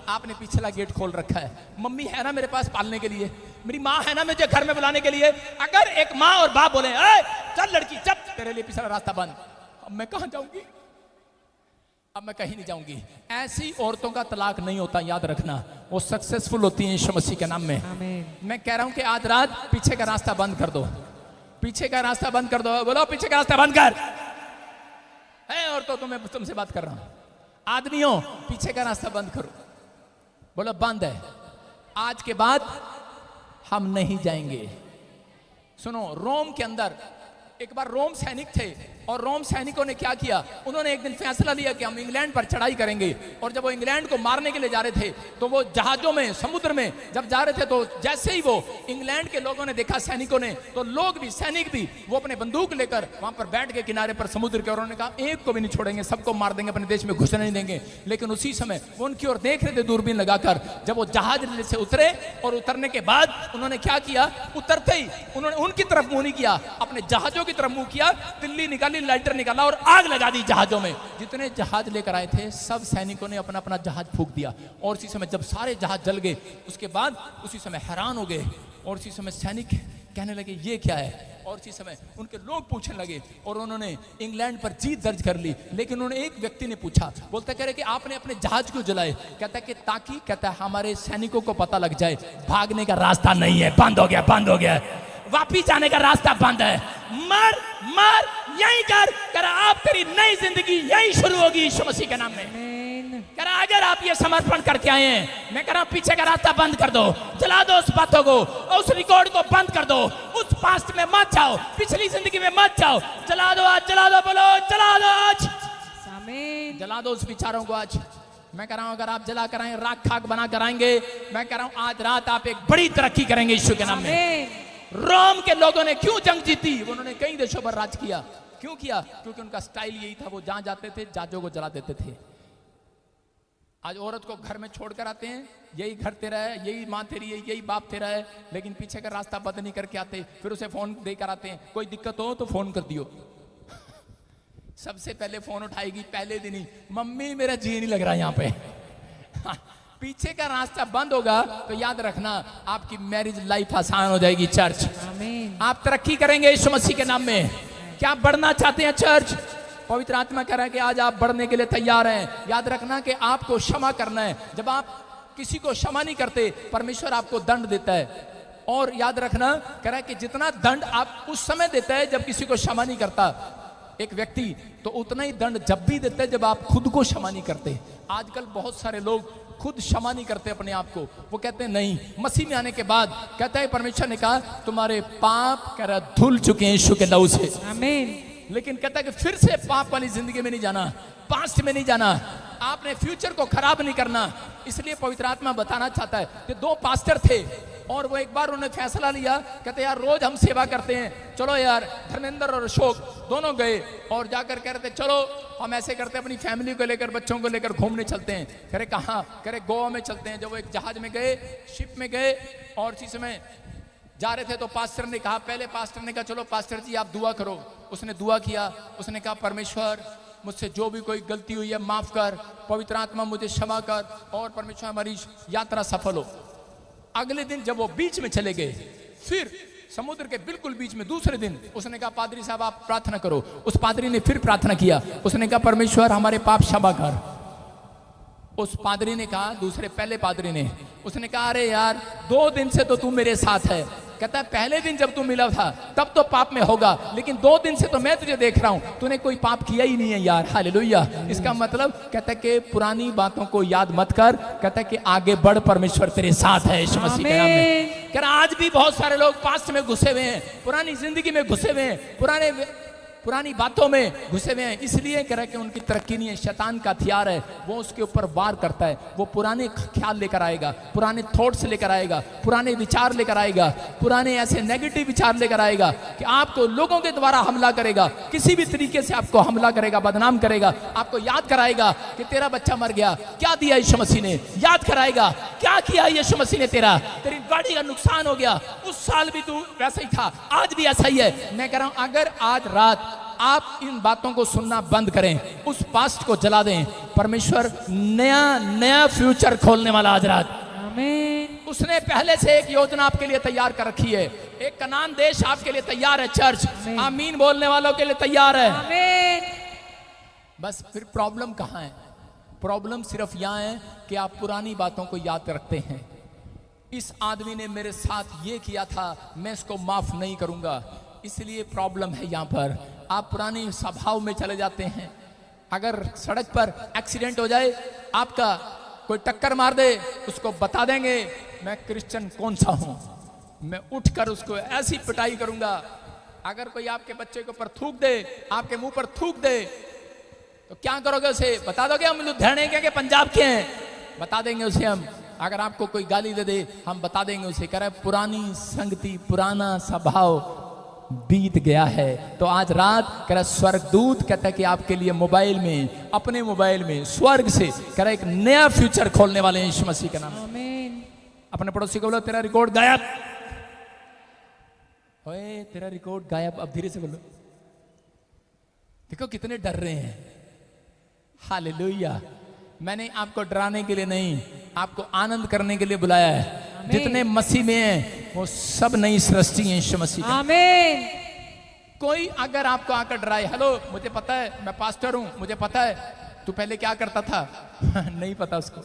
आपने पिछला गेट खोल रखा है। मम्मी है ना मेरे पास पालने के लिए, मेरी माँ है ना मुझे घर में बुलाने के लिए। अगर एक माँ और बाप बोले चल लड़की चल, तेरे लिए पिछला रास्ता बंद, अब मैं कहां जाऊंगी? अब मैं कहीं नहीं जाऊंगी। ऐसी औरतों का तलाक नहीं होता, याद रखना। वो सक्सेसफुल होती हैं यीशु मसीह के नाम में। आमीन। मैं कह रहा हूं कि आज रात पीछे का रास्ता बंद कर दो। पीछे का रास्ता बंद कर दो। बोलो पीछे का रास्ता बंद कर। है औरतों, तो मैं तुमसे बात कर रहा हूं। आदमियों, पीछे का रास्ता बंद करो। बोलो बंद है, आज के बाद हम नहीं जाएंगे। सुनो, रोम के अंदर एक बार रोम सैनिक थे, और रोम सैनिकों ने क्या किया, उन्होंने एक दिन फैसला लिया कि हम इंग्लैंड पर चढ़ाई करेंगे। और जब वो इंग्लैंड को मारने के लिए जा रहे थे, तो वो जहाजों में, समुद्र में जब जा रहे थे, तो जैसे ही वो इंग्लैंड के लोगों ने देखा, सैनिकों ने, तो लोग भी, सैनिक भी, वो अपने बंदूक लेकर वहां पर बैठ गए किनारे पर समुद्र के। और उन्होंने कहा एक को भी नहीं छोड़ेंगे, सबको मार देंगे, अपने देश में घुसने नहीं देंगे। लेकिन उसी समय वो उनकी ओर देख रहे थे दूरबीन लगाकर। जब वो जहाज से उतरे, और उतरने के बाद उन्होंने क्या किया, उतरते ही उन्होंने उनकी तरफ मुंह नहीं किया, अपने जहाजों की तरफ मुंह किया, तिल्ली निकाली, लाइटर निकाला और आग लगा दी जहाजों में। जितने जहाज लेकर आए थे, सब सैनिकों ने अपना अपना जहाज फूंक दिया। और उसी समय जब सारे जहाज जल गए, उसके बाद उसी समय हैरान हो गए। और उसी समय सैनिक कहने लगे ये क्या है। और इसी समय उनके लोग पूछने लगे, और उन्होंने इंग्लैंड पर जीत दर्ज कर ली। लेकिन उन्होंने एक व्यक्ति ने पूछा, बोलता कह रहे कि आपने अपने जहाज क्यों जलाए? कहता कि ताकि, कहता है हमारे सैनिकों को पता लग जाए भागने का रास्ता नहीं है, बंद हो गया, बंद हो गया, वापिस जाने का रास्ता बंद है। मर मर यही कर आप, तेरी नई जिंदगी यही शुरू होगी यीशु मसीह के नाम में। कर अगर आप ये समर्पण करके आए हैं, मैं कह रहा हूं पीछे का रास्ता बंद कर दो, जला दो उस बातों को, उस रिकॉर्ड को बंद कर दो, उस पास्ट में मत जाओ, पिछली जिंदगी में मत जाओ। जला दो आज, जला दो, बोलो जला दो आज, आमीन। जला दो उस विचारों को आज। मैं कह रहा हूं अगर आप जला कराएं, राख खाक बना कराएंगे, मैं कह रहा हूं आज रात आप एक बड़ी तरक्की करेंगे यीशु के नाम में। रोम के लोगों ने क्यों जंग जीती? उन्होंने कई देशों पर राज किया। क्यों किया? क्योंकि उनका स्टाइल यही था, वो जहां जाते थे जहाजों को जला देते थे। आज औरत को घर में छोड़कर आते हैं, यही घर तेरा है, यही माँ तेरी है, यही बाप तेरा है, लेकिन पीछे का रास्ता बंद नहीं करके आते। फिर उसे फोन देकर आते हैं, कोई दिक्कत हो तो फोन कर दियो। सबसे पहले फोन उठाएगी पहले दिन ही, मम्मी मेरा जी नहीं लग रहा यहाँ पे। पीछे का रास्ता बंद होगा तो याद रखना आपकी मैरिज लाइफ आसान हो जाएगी। चर्च, आमीन। आप तरक्की करेंगे यीशु मसीह के नाम में। क्या बढ़ना चाहते हैं चर्च? पवित्र आत्मा कह रहा है कि आज आप बढ़ने के लिए तैयार हैं। याद रखना कि आपको क्षमा करना है। जब आप किसी को क्षमा नहीं करते, परमेश्वर आपको दंड देता है। और याद रखना कह रहा है कि जितना दंड आप उस समय देता है जब किसी को क्षमा नहीं करता एक व्यक्ति, तो उतना ही दंड जब भी देता है जब आप खुद को क्षमा नहीं करते। आजकल बहुत सारे लोग खुद क्षमा नहीं करते अपने आप को। वो कहते हैं नहीं, मसीह में आने के बाद कहता है परमेश्वर ने कहा तुम्हारे पाप कह रहा धुल चुके हैं यीशु के लहू से। आमीन। लेकिन कहता है कि फिर से पाप वाली जिंदगी में नहीं जाना, पास्ट में नहीं जाना, आपने फ्यूचर को खराब नहीं करना। इसलिए पवित्र आत्मा बताना चाहता है कि दो पास्टर थे और वो एक बार उन्होंने फैसला लिया, कहते यार रोज हम सेवा करते हैं, चलो यार धर्मेंद्र और अशोक दोनों गए और जाकर कह रहे थे चलो हम ऐसे करते हैं, अपनी फैमिली को लेकर, बच्चों को लेकर घूमने चलते हैं। कह रहे कहाँ? कह रहे गोवा में चलते हैं। जब वो एक जहाज में गए, शिप में गए और इसी समय जा रहे थे तो पास्टर ने कहा, पहले पास्टर ने कहा चलो पास्टर जी आप दुआ करो। उसने दुआ किया, उसने कहा परमेश्वर मुझसे जो भी कोई गलती हुई है माफ कर, पवित्र आत्मा मुझे क्षमा कर और परमेश्वर हमारी यात्रा सफल हो। अगले दिन जब वो बीच में चले गए, फिर समुद्र के बिल्कुल बीच में दूसरे दिन उसने कहा पादरी साहब आप प्रार्थना करो। उस पादरी ने फिर प्रार्थना किया, उसने कहा परमेश्वर हमारे पाप क्षमा कर। उस पादरी ने कहा, दूसरे पहले पादरी ने, उसने कहा अरे यार 2 दिन से तो तू मेरे साथ है, कहता है पहले दिन जब तू मिला था तब तो पाप में होगा, लेकिन 2 दिन से तो मैं तुझे देख रहा हूं, तूने कोई पाप किया ही नहीं है यार। हालेलुया। इसका मतलब कहता है कि पुरानी बातों को याद मत कर, कहता है कि आगे बढ़, परमेश्वर तेरे साथ है यीशु मसीह के नाम में। कह रहा आज भी बहुत सारे लोग पास्ट में घुसे हुए हैं, पुरानी जिंदगी में घुसे हुए हैं, पुरानी बातों में घुसे हुए हैं, इसलिए कह रहा है कि उनकी तरक्की नहीं है। शैतान का हथियार है, वो उसके ऊपर वार करता है, वो पुराने ख्याल लेकर आएगा, पुराने थॉट्स लेकर आएगा, पुराने विचार लेकर आएगा, पुराने ऐसे नेगेटिव विचार लेकर आएगा कि आपको लोगों के द्वारा हमला करेगा, किसी भी तरीके से आपको हमला करेगा, बदनाम करेगा, आपको याद कराएगा कि तेरा बच्चा मर गया, क्या दिया यीशु मसीह ने, याद कराएगा क्या किया यीशु मसीह ने, तेरी गाड़ी का नुकसान हो गया, उस साल भी तू वैसा ही था, आज भी ऐसा ही है। मैं कह रहा हूं अगर आज रात आप इन बातों को सुनना बंद करें, उस पास्ट को जला दें, परमेश्वर नया फ्यूचर खोलने वाला आज रात। आमीन। उसने पहले से एक योजना आपके लिए तैयार कर रखी है, एक कनान देश आपके लिए तैयार है। चर्च आमीन बोलने वालों के लिए तैयार है। आमीन। बस फिर प्रॉब्लम कहां है? प्रॉब्लम सिर्फ यहां है कि आप पुरानी बातों को याद रखते हैं। इस आदमी ने मेरे साथ ये किया था, मैं इसको माफ नहीं करूंगा, इसलिए प्रॉब्लम है यहां पर। आप पुरानी स्वभाव में चले जाते हैं। अगर सड़क पर एक्सीडेंट हो जाए, आपका कोई टक्कर मार दे, उसको बता देंगे मैं क्रिश्चियन कौन सा हूं, मैं उठकर उसको ऐसी पिटाई करूंगा। अगर कोई आपके बच्चे के ऊपर थूक दे, आपके मुंह पर थूक दे, तो क्या करोगे? उसे बता दोगे हम लुधियाने के पंजाब के हैं, बता देंगे उसे हम। अगर आपको कोई गाली दे दे, हम बता देंगे उसे, कह रहे पुरानी संगति, पुराना स्वभाव बीत गया है। तो आज रात कह रहा स्वर्गदूत कहता है कि आपके लिए मोबाइल में, अपने मोबाइल में स्वर्ग से कह रहा एक नया फ्यूचर खोलने वाले हैं यीशु मसीह के नाम। आमीन। अपने पड़ोसी को बोलो तेरा रिकॉर्ड गायब, ओए तेरा रिकॉर्ड गायब। अब धीरे से बोलो, देखो कितने डर रहे हैं। हालेलुया। मैंने आपको डराने के लिए नहीं, आपको आनंद करने के लिए बुलाया है। जितने मसीह में हैं वो सब नई सृष्टि है यीशु मसीह का। आमीन। कोई अगर आपको आकर डराए, हेलो मुझे पता है मैं पास्टर हूं, मुझे पता है तू पहले क्या करता था नहीं पता उसको।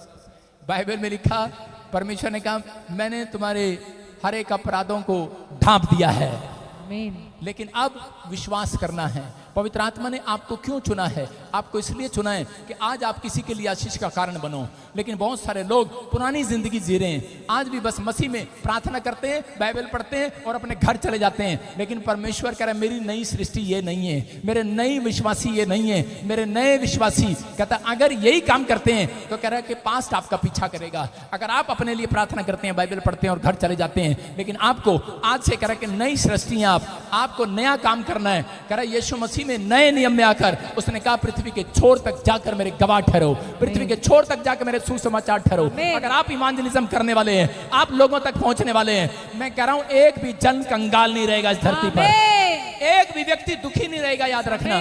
बाइबल में लिखा, परमेश्वर ने कहा मैंने तुम्हारे हर एक अपराधों को ढांप दिया है, आमीन। लेकिन अब विश्वास करना है। पवित्र आत्मा ने आपको क्यों चुना है? आपको इसलिए चुना है कि आज आप किसी के लिए आशीष का कारण बनो। लेकिन बहुत सारे लोग पुरानी जिंदगी जी रहे हैं, आज भी बस मसीह में प्रार्थना करते हैं, बाइबल पढ़ते हैं और अपने घर चले जाते हैं। लेकिन परमेश्वर कह रहा है मेरी नई सृष्टि ये नहीं है, मेरे नई विश्वासी ये नहीं है, मेरे नए विश्वासी कहता अगर यही काम करते हैं तो कह रहा है कि पास्ट आपका पीछा करेगा। अगर आप अपने लिए प्रार्थना करते हैं, बाइबल पढ़ते हैं और घर चले जाते हैं, लेकिन आपको आज से कह रहा है कि नई सृष्टि है, आपको नया काम करना है। कह रहा है यीशु मसीह में नए नियम में आकर उसने कहा पृथ्वी के छोर तक जाकर मेरे गवाह ठहरो, पृथ्वी के छोर तक जाकर मेरे सुसमाचार ठहरो। अगर आप इवांजेलिज्म करने वाले हैं, आप लोगों तक पहुंचने वाले हैं, मैं कह रहा हूं एक भी जन कंगाल नहीं रहेगा इस धरती पर, एक भी व्यक्ति दुखी नहीं रहेगा। याद रखना,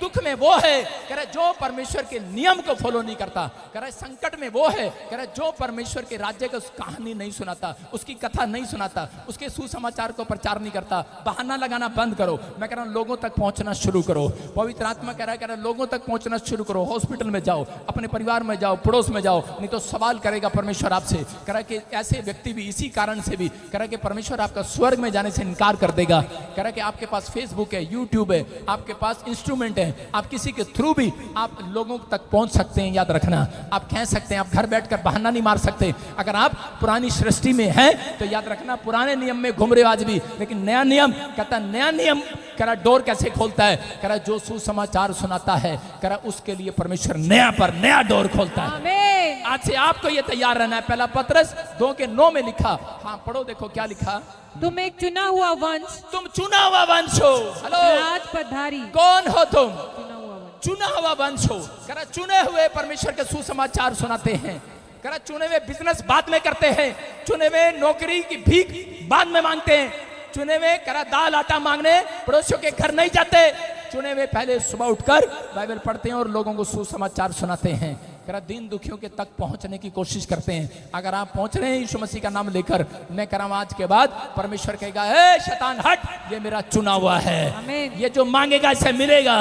दुख में वो है कह रहा जो परमेश्वर के नियम को फॉलो नहीं करता, कह रहा संकट में वो है कह रहा जो परमेश्वर के राज्य का कहानी नहीं सुनाता, उसकी कथा नहीं सुनाता, उसके सुसमाचार को प्रचार नहीं करता। बहाना लगाना बंद करो। मैं कह रहा हूं लोगों तक पहुंचना शुरू करो। पवित्र आत्मा कह रहा है लोगों तक पहुंचना शुरू करो। हॉस्पिटल में जाओ, अपने परिवार में जाओ, पड़ोस में जाओ, नहीं तो सवाल करेगा परमेश्वर आपसे। कह रहा कि ऐसे व्यक्ति भी इसी कारण से भी कह रहा कि परमेश्वर आपका स्वर्ग में जाने से इनकार कर देगा। कह रहा कि आपके पास फेसबुक है, यूट्यूब है, आपके पास इंस्ट्रूमेंट है, आप किसी के थ्रू भी आप लोगों तक पहुंच सकते हैं। याद रखना, आप कह सकते हैं, आप घर बैठकर बहाना नहीं मार सकते। अगर आप पुरानी सृष्टि में हैं तो याद रखना पुराने नियम में घूम रहे हो आज भी, लेकिन नया नियम कहता नया नियम कह रहा डोर कैसे खोलता है, कह रहा जो सुसमाचार सुनाता है कह रहा उसके लिए परमेश्वर नया पर नया डोर खोलता है। आमीन। आज से आपको ये तैयार रहना है। पहला पत्रस 2:9 में लिखा, हाँ पढ़ो, देखो क्या लिखा, तुम एक चुना हुआ वंश, तुम चुना हुआ वंश हो। हेलो, राज पधारी, कौन हो तुम? चुना हुआ वंश, चुना हुआ वंश हो। कह रहा चुने हुए परमेश्वर के सुसमाचार सुनाते हैं। कह रहा चुने हुए बिजनेस बाद में करते हैं, चुने हुए नौकरी की भीख बाद में मांगते हैं, चुने हुए कह रहा दाल आटा मांगने पड़ोसियों के घर नहीं जाते, चुने हुए पहले सुबह उठकर बाइबल पढ़ते हैं और लोगों को सुसमाचार सुनाते हैं। कह रहा दीन दुखियों के तक पहुंचने की कोशिश करते हैं। अगर आप पहुंच रहे हैं यीशु मसीह का नाम लेकर, मैं कह रहा हूं आज के बाद परमेश्वर कहेगा हे शैतान हट, ये मेरा चुना हुआ है, ये जो मांगेगा इसे मिलेगा।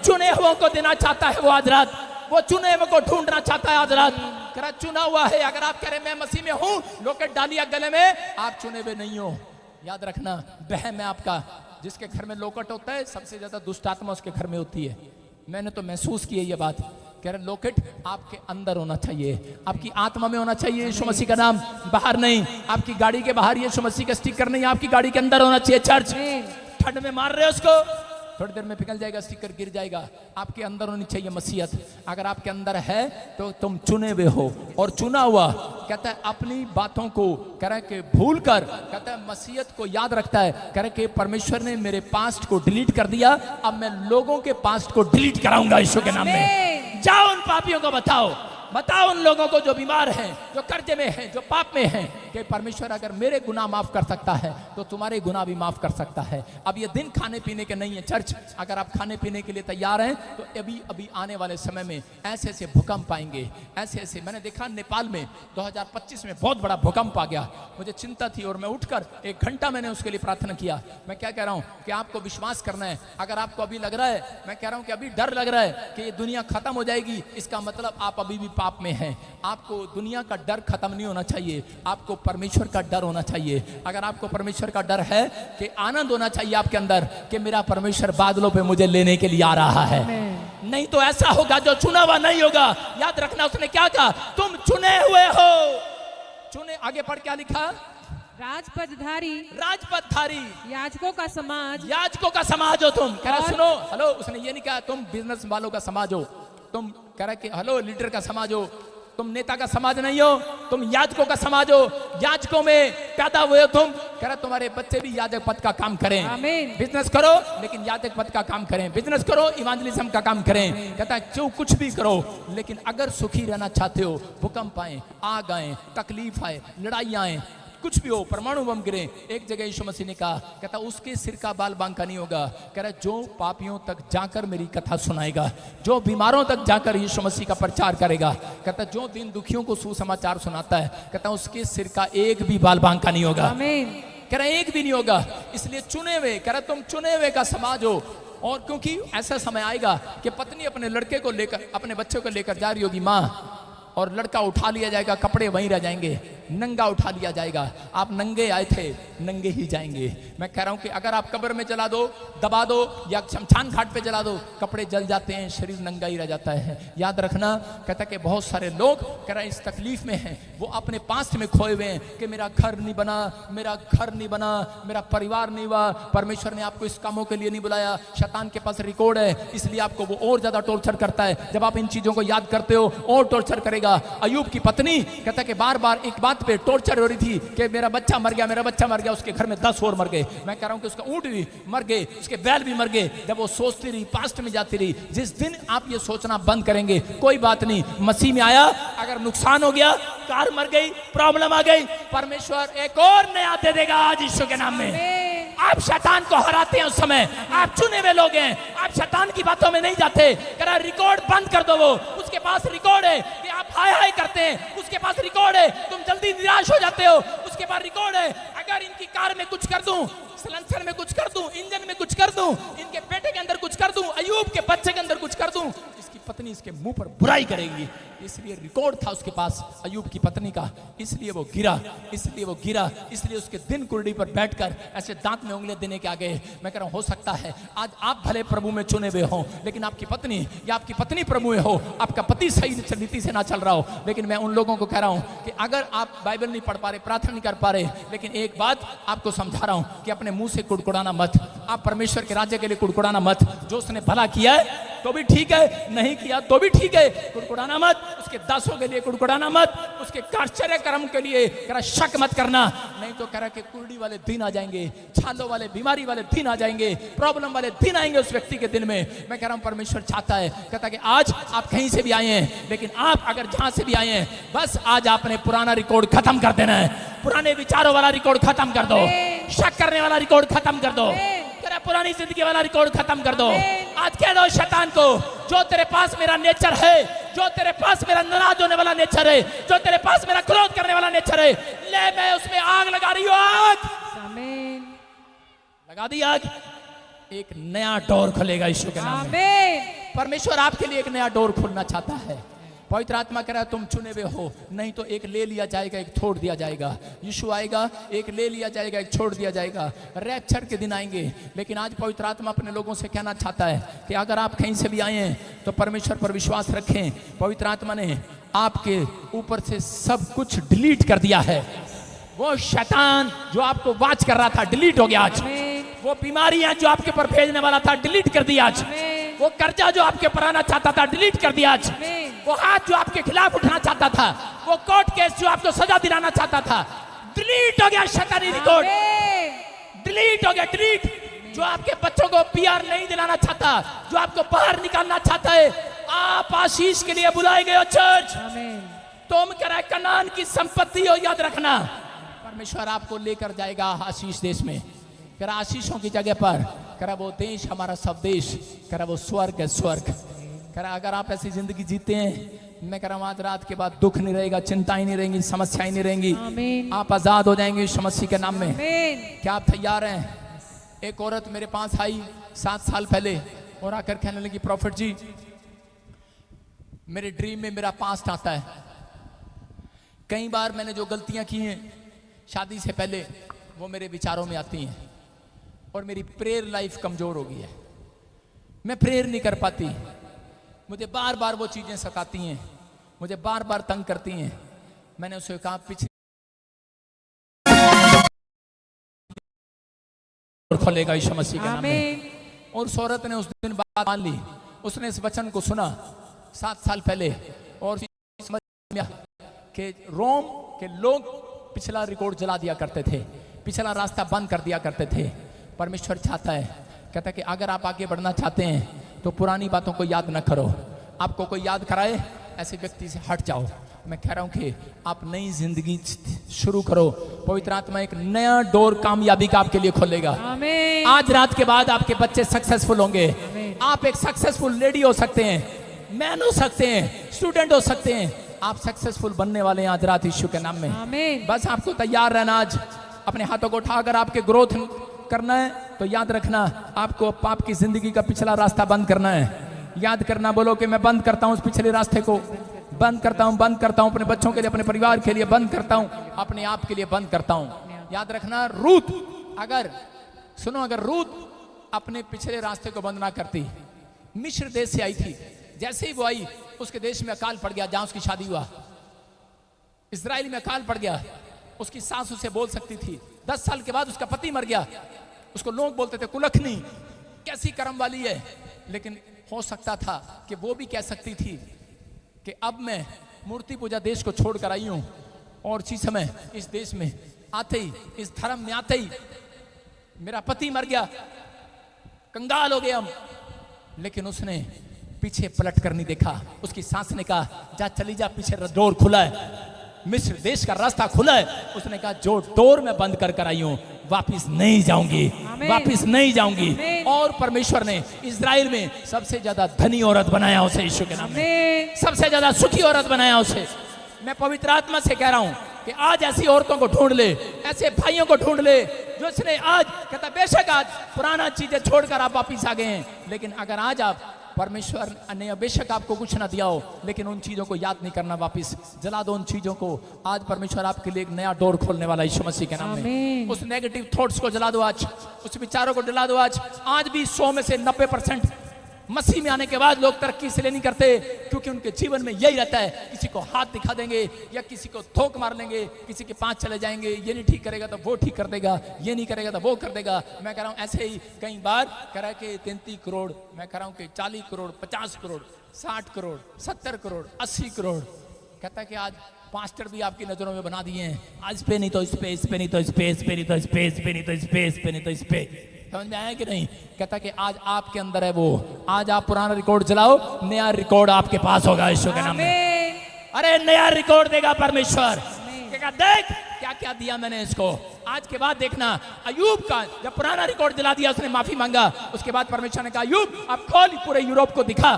चुने हुओं को देना चाहता है वो आज रात, वो चुने हुए को ढूंढना चाहता है आज रात। कह रहा चुना हुआ है। अगर आप कह रहे मैं मसीह में हूं, लोकेट डालिया गले में, आप चुने हुए नहीं हो। याद रखना, बहम है आपका। जिसके घर में लोकट होता है सबसे ज्यादा दुष्ट आत्मा उसके घर में होती है। मैंने तो महसूस की है ये बात। कह रहे लोकेट आपके अंदर होना चाहिए, आपकी आत्मा में होना चाहिए यीशु मसीह का नाम, बाहर नहीं। आपकी गाड़ी के बाहर यीशु मसीह का स्टिकर नहीं, आपकी गाड़ी के अंदर होना चाहिए। चर्च ठंड में मार रहे हो उसको, थोड़ी देर में पिघल जाएगा, स्टिकर गिर जाएगा। आपके अंदर होनी चाहिए मसीहत। अगर आपके अंदर है तो तुम चुने हुए हो और चुना हुआ। कहता है अपनी बातों को कह रहा है कि भूल कर, कहता है मसीहत को याद रखता है। कह रहा है कि परमेश्वर ने मेरे पास्ट को डिलीट कर दिया, अब मैं लोगों के पास्ट को डिलीट कराऊंगा यीशु के नाम में। जाओ उन पापियों को बताओ उन लोगों को जो बीमार हैं, जो कर्जे में हैं, जो पाप में हैं, कि परमेश्वर अगर मेरे गुनाह माफ कर सकता है तो तुम्हारे गुनाह भी माफ कर सकता है। अब ये दिन खाने पीने के नहीं है चर्च। अगर आप खाने पीने के लिए तैयार हैं तो अभी आने वाले समय में ऐसे ऐसे भूकंप आएंगे, ऐसे ऐसे। मैंने देखा नेपाल में 2025 में बहुत बड़ा भूकंप आ गया। मुझे चिंता थी और मैं उठकर 1 घंटा मैंने उसके लिए प्रार्थना किया। मैं क्या कह रहा हूँ कि आपको विश्वास करना है। अगर आपको अभी लग रहा है, मैं कह रहा हूँ कि अभी डर लग रहा है कि ये दुनिया खत्म हो जाएगी, इसका मतलब आप अभी भी पाप में हैं। आपको दुनिया का डर खत्म नहीं होना चाहिए, आपको परमेश्वर का डर होना चाहिए। अगर आपको परमेश्वर का डर है कि आनंद होना चाहिए आपके अंदर कि मेरा परमेश्वर बादलों पे मुझे लेने के लिए आ रहा है। नहीं तो ऐसा होगा जो चुना हुआ नहीं होगा। याद रखना उसने क्या कहा, तुम चुने हुए हो। चुने, आगे पढ़ क्या लिखा, राजपथधारी याजकों का समाज हो तुम। कह रहा सुनो, हेलो, उसने ये नहीं कहा तुम बिजनेस वालों का समाज हो, तुम कह रहा कि हेलो लीडर का समाज हो, तुम नेता का समाज नहीं हो, तुम याजकों का समाज हो। याजकों में पैदा हुए हो तुम। कह रहा तुम्हारे बच्चे भी याजक पद का काम करें। बिजनेस करो लेकिन याजक पद का काम करें, बिजनेस करो इवांजलिज्म का काम करें। कहता है जो कुछ भी करो, लेकिन अगर सुखी रहना चाहते हो, भूकंप आए, आग आए, तकलीफ आए, लड़ाई आए, कुछ भी हो, परमाणु बम गिरे, एक जगह यीशु मसीह ने कहा, कहता उसके सिर का बाल बांका नहीं होगा। कह रहा जो पापियों तक जाकर मेरी कथा सुनाएगा, जो बीमारों तक जाकर यीशु मसीह का प्रचार करेगा, कहता जो दिन दुखियों को सुसमाचार सुनाता है, कहता उसके सिर का एक भी बाल बांका नहीं होगा। कह रहा एक भी नहीं होगा। इसलिए चुने हुए, कह रहा तुम चुने हुए का समाज हो। और क्योंकि ऐसा समय आएगा कि पत्नी अपने लड़के को लेकर, अपने बच्चे को लेकर जा रही होगी माँ, और लड़का उठा लिया जाएगा, कपड़े वहीं रह जाएंगे, नंगा उठा लिया जाएगा। आप नंगे आए थे, नंगे ही जाएंगे। मैं कह रहा हूं कि अगर आप कब्र में जला दो, दबा दो, या शमशान घाट पे जला दो, कपड़े जल जाते हैं, शरीर नंगा ही रह जाता है। याद रखना, कहता कि बहुत सारे लोग कह रहे इस तकलीफ में हैं, वो अपने पास्ट में खोए हुए हैं कि मेरा घर नहीं बना, मेरा घर नहीं बना, मेरा परिवार नहीं हुआ। परमेश्वर ने आपको इस कामों के लिए नहीं बुलाया। शैतान के पास रिकॉर्ड है, इसलिए आपको वो और ज्यादा टॉर्चर करता है। जब आप इन चीजों को याद करते हो और टॉर्चर करेगा। अयूब की पत्नी कहता कि बार बार एक बात पे टॉर्चर हो रही थी कि मेरा बच्चा मर गया, मेरा बच्चा मर गया। उसके घर में 10 और मर गए। मैं कह रहा हूं कि उसका ऊंट भी मर गए, उसके बैल भी मर गए। जब वो सोचती रही, पास्ट में जाती रही। जिस दिन आप ये सोचना बंद करेंगे, कोई बात नहीं, मसीह में आया, अगर नुकसान हो गया, कार मर गई, प्रॉब्लम आ गई, परमेश्वर एक और नया दे देगा आज यीशु के नाम में। आप शैतान को हराते हैं उस समय, आप चुने हुए लोग हैं, आप शैतान की बातों में नहीं जाते। कह रिकॉर्ड बंद कर दो, वो उसके पास रिकॉर्ड है कि आप हाय हाय करते हैं, उसके पास रिकॉर्ड है तुम जल्दी निराश हो जाते हो, उसके पास रिकॉर्ड है अगर इनकी कार में कुछ कर दूं, सिलेंसर में कुछ कर दूं, इंजन में कुछ कर दूं, इनके पेटे के अंदर कुछ कर दूं, अयूब के बच्चे के अंदर कुछ कर दूं, इसकी पत्नी इसके मुंह पर बुराई करेगी। इसलिए रिकॉर्ड था उसके पास अयूब की पत्नी का, इसलिए वो गिरा, इसलिए उसके दिन कुर्डी पर बैठकर ऐसे दांत में उंगलियां देने के आ गए। मैं कह रहा हूं हो सकता है आज आप भले प्रभु में चुने हुए हो, लेकिन आपकी पत्नी या आपकी पत्नी प्रभु में हो, आपका पति सही नीति से ना चल रहा हो। लेकिन मैं उन लोगों को कह रहा हूं कि अगर आप बाइबल नहीं पढ़ पा रहे, प्रार्थना नहीं कर पा रहे, लेकिन एक बात आपको समझा रहा हूं कि अपने मुंह से कुड़कुड़ाना मत। आप परमेश्वर के राज्य के लिए कुड़कुड़ाना मत। जो उसने भला किया है तो भी ठीक है, नहीं किया तो भी ठीक है, कुड़कुड़ाना मत। उसके दासों के लिए कुड़कुड़ाना मत, उसके आश्चर्य कर्म के लिए करा शक मत करना। नहीं तो कह रहा कि कुर्डी वाले दिन आ जाएंगे, छालों वाले, बीमारी वाले दिन आ जाएंगे, प्रॉब्लम वाले दिन आएंगे उस व्यक्ति के दिन में। मैं कह रहा हूं परमेश्वर चाहता है, कहता कि आज आप कहीं से भी आए हैं, लेकिन आप अगर जहां से भी आए हैं, बस आज आपने पुराना रिकॉर्ड खत्म कर देना है। पुराने विचारों वाला रिकॉर्ड खत्म कर दो, शक करने वाला रिकॉर्ड खत्म कर दो, पुरानी जिंदगी वाला रिकॉर्ड खत्म कर दो। आज कह दो शैतान को, जो तेरे पास मेरा नेचर है, जो तेरे पास मेरा नाराज होने वाला नेचर है, जो तेरे पास मेरा क्रोध करने वाला नेचर है, ले मैं उसमें आग लगा रही हूं। आग लगा दी आग, एक नया डोर खुलेगा यीशु के नाम में। परमेश्वर आपके लिए एक नया डोर खोलना चाहता है। पवित्र आत्मा कह रहा है तुम चुने हुए हो, नहीं तो एक ले लिया जाएगा, एक छोड़ दिया जाएगा। यीशु आएगा, एक ले लिया जाएगा, एक छोड़ दिया जाएगा। रैप्चर के दिन आएंगे। लेकिन आज पवित्र आत्मा अपने लोगों से कहना चाहता है कि अगर आप कहीं से भी आए हैं तो परमेश्वर पर विश्वास रखें। पवित्र आत्मा ने आपके ऊपर से सब कुछ डिलीट कर दिया है। वो शैतान जो आपको वाच कर रहा था डिलीट हो गया आज। वो बीमारियां जो आपके ऊपर भेजने वाला था डिलीट कर दिया आज। वो कर्जा जो आपके ऊपर आना चाहता था डिलीट कर दिया आज। वो हाथ जो आपके खिलाफ उठना चाहता था, वो कोर्ट केस जो आपको सजा दिलाना चाहता था, डिलीट हो गया। शैतानी रिकॉर्ड डिलीट हो गया, डिलीट। जो आपके बच्चों को पीआर नहीं दिलाना चाहता, जो आपको बाहर निकालना चाहता है, आप आशीष के लिए बुलाए गए हो चर्च। तुम कह रहे कनान की संपत्ति हो, याद रखना परमेश्वर आपको लेकर जाएगा आशीष देश में। कह आशीषों की जगह पर कह वो देश हमारा सब देश, कह वो स्वर्ग है, स्वर्ग। कह अगर आप ऐसी जिंदगी जीते हैं, मैं कह रहा हूँ आज रात के बाद दुख नहीं रहेगा, चिंताएं नहीं रहेंगी, समस्याएं नहीं रहेंगी। आप आजाद हो जाएंगे यीशु मसीह के नाम में। क्या आप तैयार हैं? एक औरत मेरे पास आई 7 साल पहले और आकर कहने लगी, प्रॉफिट जी मेरे ड्रीम में मेरा पास्ट आता है। कई बार मैंने जो गलतियां की हैं शादी से पहले वो मेरे विचारों में आती हैं और मेरी प्रेयर लाइफ कमजोर हो गई है। मैं प्रेयर नहीं कर पाती, मुझे बार बार वो चीजें सताती हैं, मुझे बार बार तंग करती हैं। मैंने उसे कहा पिछले खोलेगा यीशु मसीह के नाम में। और उस औरत ने उस दिन बात मान ली, उसने इस वचन को सुना 7 साल पहले और समझ में कि रोम के लोग पिछला रिकॉर्ड जला दिया करते थे, पिछला रास्ता बंद कर दिया करते थे। परमेश्वर चाहता है, कहता है कि अगर आप आगे बढ़ना चाहते हैं तो पुरानी बातों को याद न करो। आपको कोई याद कराए ऐसे व्यक्ति से हट जाओ। मैं कह रहा हूं कि आप नई जिंदगी शुरू करो। पवित्र आत्मा एक नया डोर कामयाबी का आपके लिए खोलेगा। आज रात के बाद आपके बच्चे सक्सेसफुल होंगे। आप एक सक्सेसफुल लेडी हो सकते हैं, मैन हो सकते हैं, स्टूडेंट हो सकते हैं। आप सक्सेसफुल बनने वाले हैं आज रात यीशु के नाम में। बस आपको तैयार रहना। आज अपने हाथों को उठाकर आपके ग्रोथ करना है तो याद रखना आपको आपकी जिंदगी का पिछला रास्ता बंद करना है। याद करना, बोलो कि मैं बंद करता हूं उस पिछले रास्ते को, बंद करता हूं अपने बच्चों के लिए, अपने परिवार के लिए बंद करता हूं, अपने आप के लिए बंद करता हूं। याद रखना रूत, अगर रूत अपने पिछले रास्ते को बंद ना करती, मिस्र देश से आई थी, जैसे ही वो आई उसके देश में अकाल पड़ गया जहां उसकी शादी हुआ। इजराइल में अकाल पड़ गया। उसकी सास उसे बोल सकती थी। 10 साल के बाद उसका पति मर गया। उसको लोग बोलते थे कुलखनी, कैसी कर्म वाली है। लेकिन हो सकता था कि वो भी कह सकती थी कि अब मैं मूर्ति पूजा देश को छोड़कर आई हूं और इसी समय इस देश में आते ही, इस धर्म में आते ही मेरा पति मर गया, कंगाल हो गए हम। लेकिन उसने पीछे पलट कर नहीं देखा। उसकी सास ने कहा जा चली जा, पीछे डोर खुला है, मिस्र देश का रास्ता खुला है। उसने कहा जो डोर में बंद कर आई हूं वापिस नहीं जाऊंगी, वापिस नहीं जाऊंगी। और परमेश्वर ने इजराइल में सबसे ज्यादा धनी औरत बनाया उसे यीशु के नाम में, सबसे ज्यादा सुखी औरत बनाया उसे। मैं पवित्र आत्मा से कह रहा हूं कि आज ऐसी औरतों को ढूंढ ले, ऐसे भाइयों को ढूंढ ले जो इसने आज कहता बेशक आज पुराना चीजें छोड़कर आप वापिस आ गए हैं, लेकिन अगर आज आप परमेश्वर ने बेशक आपको कुछ ना दिया हो, लेकिन उन चीजों को याद नहीं करना, वापस जला दो उन चीजों को। आज परमेश्वर आपके लिए एक नया डोर खोलने वाला यीशु मसीह के नाम में। उस नेगेटिव थॉट्स को जला दो आज, उस विचारों को जला दो आज। आज भी 100 में से 90% मसीह में आने के बाद लोग तरक्की इसलिए नहीं करते क्योंकि उनके जीवन में यही रहता है, किसी को हाथ दिखा देंगे या किसी को थोक मार लेंगे, किसी के पास चले जाएंगे, ये नहीं ठीक करेगा तो वो ठीक कर देगा, ये नहीं करेगा तो वो कर देगा। मैं कह रहा हूँ ऐसे ही कई बार कह रहा है कि 33 करोड़, मैं कह रहा हूँ कि 40 करोड़, 50 करोड़, 60 करोड़, 70 करोड़, 80 करोड़। कहता है कि आज पास्टर भी आपकी नजरों में बना दिए हैं, आज पे नहीं तो इस पे, इस पे नहीं तो इस पे, इस पे नहीं तो इस पे, इस पे नहीं तो इस पे, इस पे नहीं तो इस पे। समझ में आया कि नहीं? कहता कि आज आपके अंदर है वो। आज आप पुराना रिकॉर्ड जलाओ, नया रिकॉर्ड आपके पास होगा यीशु के नाम में। अरे नया रिकॉर्ड देगा परमेश्वर। देख क्या क्या दिया मैंने इसको। आज के बाद देखना अयूब का जब पुराना रिकॉर्ड जला दिया, उसने माफी मांगा, उसके बाद परमेश्वर ने कहा अयूब अब खोल पूरे यूरोप को दिखा।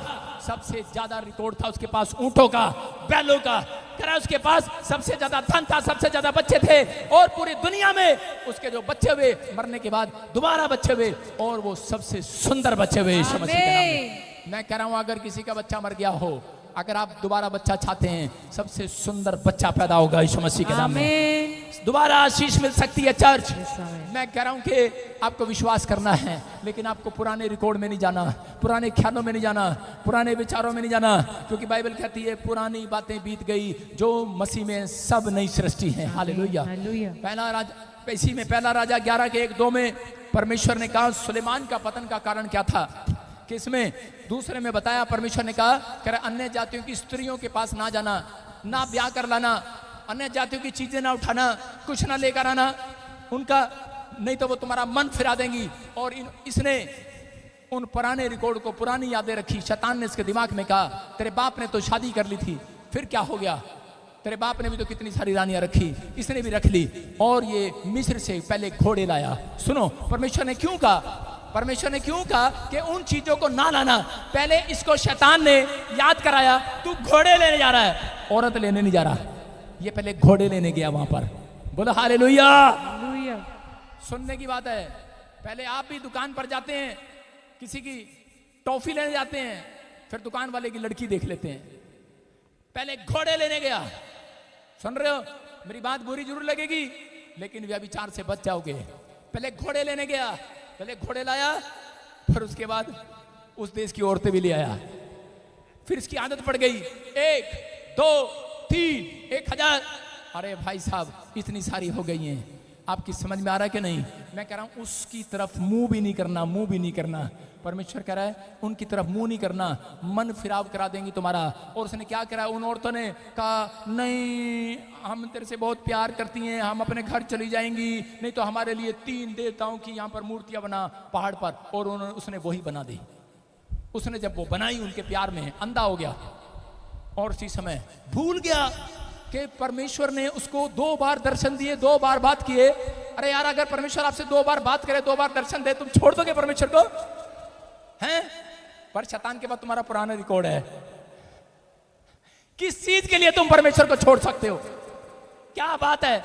सबसे ज्यादा रिकॉर्ड था उसके पास ऊंटों का, बैलों का, करा उसके पास सबसे ज्यादा धन था, सबसे ज्यादा बच्चे थे और पूरी दुनिया में उसके जो बच्चे हुए मरने के बाद दोबारा बच्चे हुए और वो सबसे सुंदर बच्चे हुए यीशु मसीह के नाम में। मैं कह रहा हूं अगर किसी का बच्चा मर गया हो, अगर आप दोबारा बच्चा चाहते हैं, सबसे सुंदर बच्चा पैदा होगा यीशु मसीह के नाम में। आमीन। दोबारा आशीष मिल सकती है चर्च। आमीन। मैं कह रहा हूं कि आपको विश्वास करना है, लेकिन आपको पुराने रिकॉर्ड में नहीं जाना, पुराने ख्यालों में नहीं जाना, पुराने विचारों में नहीं जाना, क्योंकि बाइबल कहती है पुरानी बातें बीत गई, जो मसीह में सब नई सृष्टि है। हालेलुया। हालेलुया। इसी में पहला राजा 11:1-2 में परमेश्वर ने कहा सुलेमान का पतन का कारण क्या था, कि इसमें दूसरे में बताया परमेश्वर ने कहा कि अन्य जातियों की स्त्रियों के पास ना जाना, ना ब्याह कर लाना, अन्य जातियों की चीजें ना उठाना, कुछ ना लेकर आना उनका, नहीं तो वो तुम्हारा मन फिरा देंगी। और इसने उन पुराने रिकॉर्ड को, पुरानी यादें रखी। शैतान ने इसके दिमाग में कहा तेरे बाप ने तो शादी कर ली थी, फिर क्या हो गया, तेरे बाप ने भी तो कितनी सारी रानियां रखी, इसने भी रख ली, और ये मिस्र से पहले घोड़े लाया। सुनो परमेश्वर ने क्यों कहा, परमेश्वर ने क्यों कहा कि उन चीजों को ना लाना। पहले इसको शैतान ने याद कराया, तू घोड़े लेने जा रहा है, औरत लेने नहीं जा रहा। ये पहले घोड़े लेने गया वहां पर। बोलो हालेलुया। हालेलुया। सुनने की बात है। पहले आप भी दुकान पर जाते हैं, किसी की टॉफी लेने जाते हैं, फिर दुकान वाले की लड़की देख लेते हैं। पहले घोड़े लेने गया। सुन रहे हो, मेरी बात बुरी जरूर लगेगी, लेकिन व्यभिचार से बच जाओगे। पहले घोड़े लेने गया, पहले घोड़े लाया, फिर उसके बाद उस देश की औरतें भी ले आया। फिर इसकी आदत पड़ गई, 1 2 3 1000। अरे भाई साहब इतनी सारी हो गई हैं। आपकी समझ में आ रहा है कि नहीं? मैं कह रहा हूं उसकी तरफ मुंह भी नहीं करना, मुंह भी नहीं करना। परमेश्वर कह रहा है उनकी तरफ मुंह नहीं करना, मन फिराव करा देंगी तुम्हारा। और उसने क्या करा, उन औरतों ने कहा नहीं हम तेरे से बहुत प्यार करती हैं, हम अपने घर चली जाएंगी, नहीं तो हमारे लिए 3 देवताओं की यहाँ पर मूर्तियां बना पहाड़ पर। और उसने वही बना दी। उसने जब वो बनाई उनके प्यार में अंधा हो गया, और उसी समय भूल गया कि परमेश्वर ने उसको 2 बार दर्शन दिए, 2 बार बात किए। अरे यार अगर परमेश्वर आपसे 2 बार बात करे, 2 बार दर्शन दे, तुम छोड़ दोगे परमेश्वर को? हैं? पर शैतान के बाद तुम्हारा पुराना रिकॉर्ड है। किस चीज के लिए तुम परमेश्वर को छोड़ सकते हो? क्या बात है,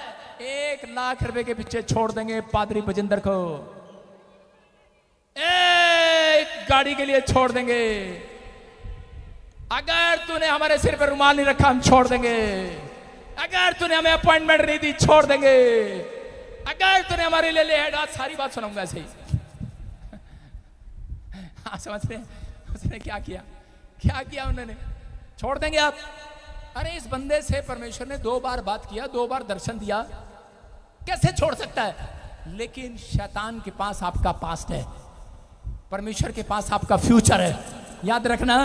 1 लाख रुपए के पीछे छोड़ देंगे पादरी बजिंदर को, एक गाड़ी के लिए छोड़ देंगे। अगर तूने हमारे सिर पर रुमाल नहीं रखा हम छोड़ देंगे, अगर तूने हमें अपॉइंटमेंट नहीं दी छोड़ देंगे, अगर तूने हमारे लिए ले हेड, सारी बात सुनाऊंगा ऐसे ही। हाँ समझ रहे हैं उसने क्या किया, क्या किया उन्होंने, छोड़ देंगे आप। अरे इस बंदे से परमेश्वर ने 2 बार बात किया, 2 बार दर्शन दिया, कैसे छोड़ सकता है? लेकिन शैतान के पास आपका पास्ट है, परमेश्वर के पास आपका फ्यूचर है। याद रखना,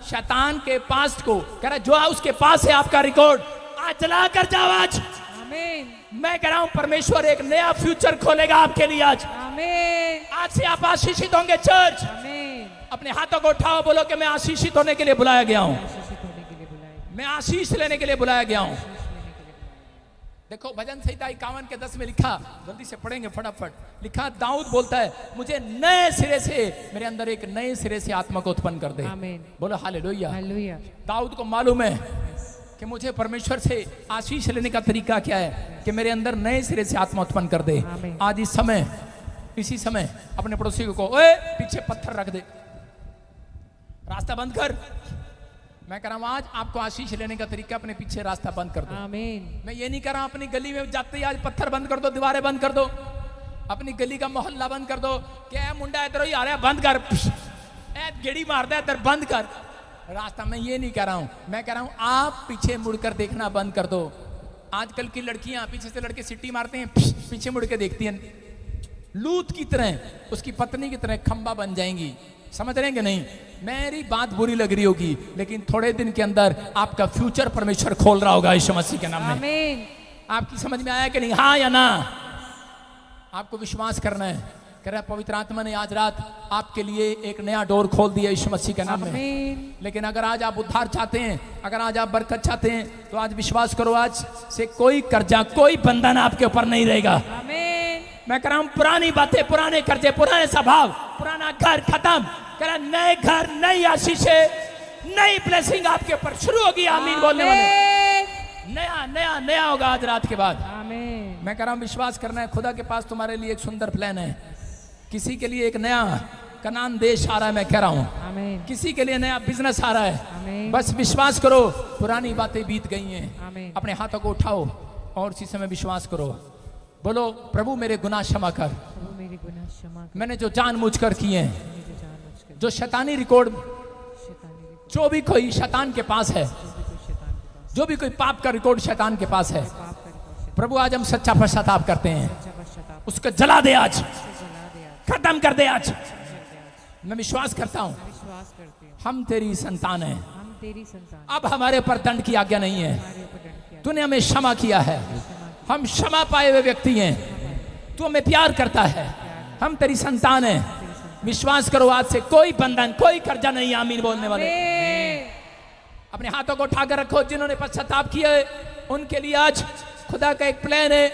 शैतान के पास्ट को कह रहा जो उसके पास है आपका रिकॉर्ड, आज चला कर जाओ आज। आमीन। मैं कह रहा हूं परमेश्वर एक नया फ्यूचर खोलेगा आपके लिए आज। आमीन। आज से आप आशीषित होंगे चर्च। आमीन। अपने हाथों को उठाओ, बोलो कि मैं आशीषित होने के लिए बुलाया गया हूं, आशीषित होने के लिए बुलाए, मैं आशीष लेने के लिए बुलाया गया हूं। आशीष लेने के लिए बुलाए। देखो भजन संहिता 51 के 10 में लिखा, जल्दी से पढ़ेंगे फटाफट। लिखा दाऊद बोलता है मुझे नए सिरे से, मेरे अंदर एक नए सिरे से आत्मा को उत्पन्न कर दे। आमीन। बोलो हालेलुया। हालेलुया। दाऊद को मालूम है कि मुझे परमेश्वर से आशीष लेने का तरीका क्या है, कि मेरे अंदर नए सिरे से आत्मा उत्पन्न कर दे। आमीन। आज इस समय, इसी समय अपने पड़ोसी को ओए पीछे पत्थर रख दे, रास्ता बंद कर। मैं कह रहा हूं आज आपको आशीष लेने का तरीका, अपने पीछे रास्ता बंद कर दो। आमीन। मैं ये नहीं कह रहा अपनी गली में जाते ही आज पत्थर बंद कर दो, दीवारें बंद कर दो, अपनी गली का मोहल्ला बंद कर दो। क्या मुंडा इधर ही आ रहा है बंद कर, गेड़ी मार दे इधर बंद कर रास्ता। मैं ये नहीं कह रहा हूं, मैं कह रहा हूं आप पीछे मुड़कर देखना बंद कर दो। आजकल की लड़कियां पीछे से लड़के सिटी मारते हैं, पीछे मुड़ के देखती हैं, लूत की तरह, उसकी पत्नी की तरह खंबा बन जाएंगी। समझ रहे हैं कि नहीं? मेरी बात बुरी लग रही होगी, लेकिन थोड़े दिन के अंदर आपका फ्यूचर परमेश्वर खोल रहा होगा यीशु मसीह के नाम में। आमीन। आपकी समझ में आया कि नहीं? हाँ या ना? आपको विश्वास करना है। कह रहा पवित्र आत्मा ने आज रात आपके लिए एक नया डोर खोल दिया यीशु मसीह के नाम में। आमीन। लेकिन अगर आज आप उद्धार चाहते हैं, अगर आज आप बरकत चाहते हैं, तो आज विश्वास करो, आज से कोई कर्जा, कोई बंधन आपके ऊपर नहीं रहेगा। आमीन। मैं कह रहा हूं पुरानी बातें, पुराने कर्जे, पुराने स्वभाव, पुराना घर खत्म। कह रहा नए घर, नई आशीषें, नई ब्लेसिंग आपके ऊपर शुरू होगी। आमीन बोलने वाले, नया नया नया होगा आज रात के बाद। आमीन। मैं कह रहा हूं विश्वास करना है, खुदा के पास तुम्हारे लिए एक सुंदर प्लान है, किसी के लिए एक नया कनान देश आ रहा है, मैं कह रहा हूँ। आमीन। किसी के लिए नया बिजनेस आ रहा है। आमीन। बस विश्वास करो, पुरानी बातें बीत गई हैं। आमीन। अपने हाथों को उठाओ और उसी समय विश्वास करो। बोलो, प्रभु मेरे गुनाह क्षमा कर, प्रभु मेरे गुनाह क्षमा कर, मैंने जो जानबूझकर किए हैं, मैंने जो जानबूझकर जो शैतानी रिकॉर्ड, शैतानी रिकॉर्ड, जो भी कोई शैतान के पास है, जो भी कोई शैतान के पास जो भी कोई पाप का रिकॉर्ड शैतान के पास है, पाप का रिकॉर्ड, प्रभु आज हम सच्चा पश्चाताप करते हैं, सच्चा पश्चाताप उसको जला दे आज, से जला दे आज, खत्म कर दे आज। कर दे आज। मैं विश्वास करता हूँ विश्वास करते हैं हम तेरी संतान हैं। हम तेरी संतान, अब हमारे ऊपर दंड की आज्ञा नहीं है, हमारे ऊपर दंड किया, तूने हमें क्षमा किया है, हम क्षमा पाए हुए व्यक्ति हैं, तू हमें प्यार करता है, हम तेरी संतान हैं। विश्वास करो, आज से कोई बंधन, कोई कर्जा नहीं। आमीन बोलने वाले आमीन। अपने हाथों को उठाकर रखो। जिन्होंने पश्चाताप किया है उनके लिए आज खुदा का एक प्लान है,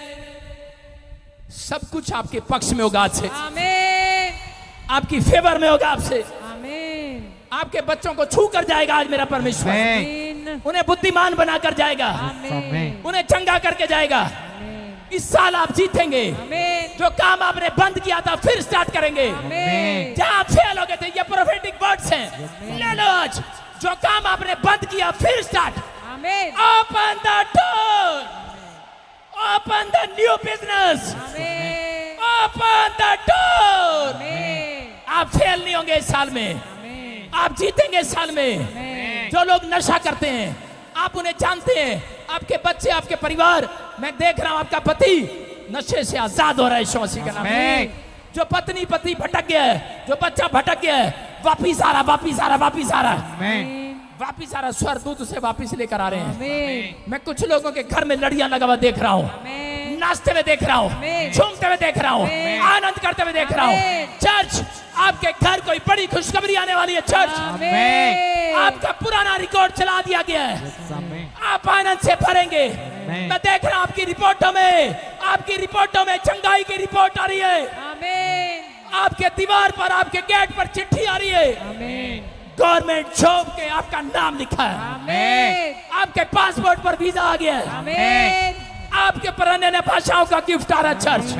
सब कुछ आपके पक्ष में होगा। आज से आमीन। आपकी फेवर में होगा। आपसे आमीन। आपके बच्चों को छू कर जाएगा आज मेरा परमेश्वर, आमीन। उन्हें बुद्धिमान बनाकर जाएगा, आमीन। उन्हें चंगा करके जाएगा। आमीन। इस साल आप जीतेंगे। आमीन। जो काम आपने बंद किया था फिर स्टार्ट करेंगे। आमीन। जहां फेल हो गए थे, ये प्रोफेटिक वर्ड्स हैं, ले लो आज। जो काम आपने बंद किया फिर start. Amen. Open the door, open the new business, amen. Open the door. Amen. आप फेल नहीं होंगे इस साल में, आमीन। आप जीतेंगे इस साल में। आमीन। जो लोग नशा करते हैं आप उन्हें जानते हैं, आपके बच्चे, आपके परिवार, मैं देख रहा हूं आपका पति नशे से आजाद हो रहा है यीशु मसीह के नाम में। जो पत्नी भटक गया है, जो बच्चा भटक गया है, वापिस आ रहा, वापिस आ रहा, वापिस आ रहा, वापिस आ रहा। स्वर्गदूत उसे वापिस लेकर आ रहे हैं। आमीन। मैं कुछ लोगों के घर में लड़ियां लगा हुआ देख रहा हूँ, आमीन। नाचते हुए देख रहा हूँ, आमीन। झूमते हुए देख रहा हूँ, आमीन। आनंद करते हुए देख रहा हूँ। आमीन। चर्च, आपके घर कोई बड़ी खुशखबरी आने वाली है। चर्च, आमीन। आपका पुराना रिकॉर्ड चला दिया गया है, आप आनंद से भरेंगे। मैं देख रहा हूं आपकी रिपोर्टों में चंगाई की रिपोर्ट आ रही है। आमीन। आपके दीवार पर, आपके गेट पर चिट्ठी आ रही है, आमीन। गवर्नमेंट जॉब के आपका नाम लिखा है, आमीन। आपके पासपोर्ट पर वीजा आ गया है, आमीन। आपके पर अन्य भाषाओं का गिफ्ट आ रहा है। चर्च,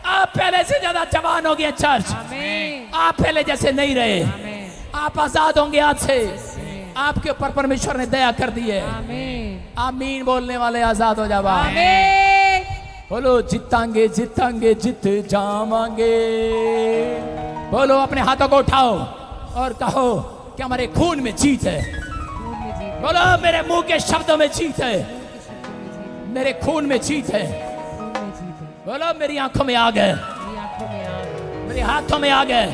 आप पहले से ज्यादा जवान हो गए। चर्च, आमीन। आप पहले जैसे नहीं रहे, आमीन। आप आजाद होंगे आज से। आपके ऊपर परमेश्वर ने दया कर दी है। आमीन। आमीन बोलने वाले आजाद हो जाओ। आमीन। बोलो, जीतांगे जीतांगे जीत जावांगे। बोलो, अपने हाथों को उठाओ और कहो कि हमारे खून में जीत है। खून में जीत है, बोलो, मेरे मुंह के शब्दों में जीत है, शब्दों में जीत है, मेरे खून में जीत है। खून में जीत है, बोलो, मेरी आंखों में आ गए, मेरी आंखों में आग, मेरे हाथों में आ गए।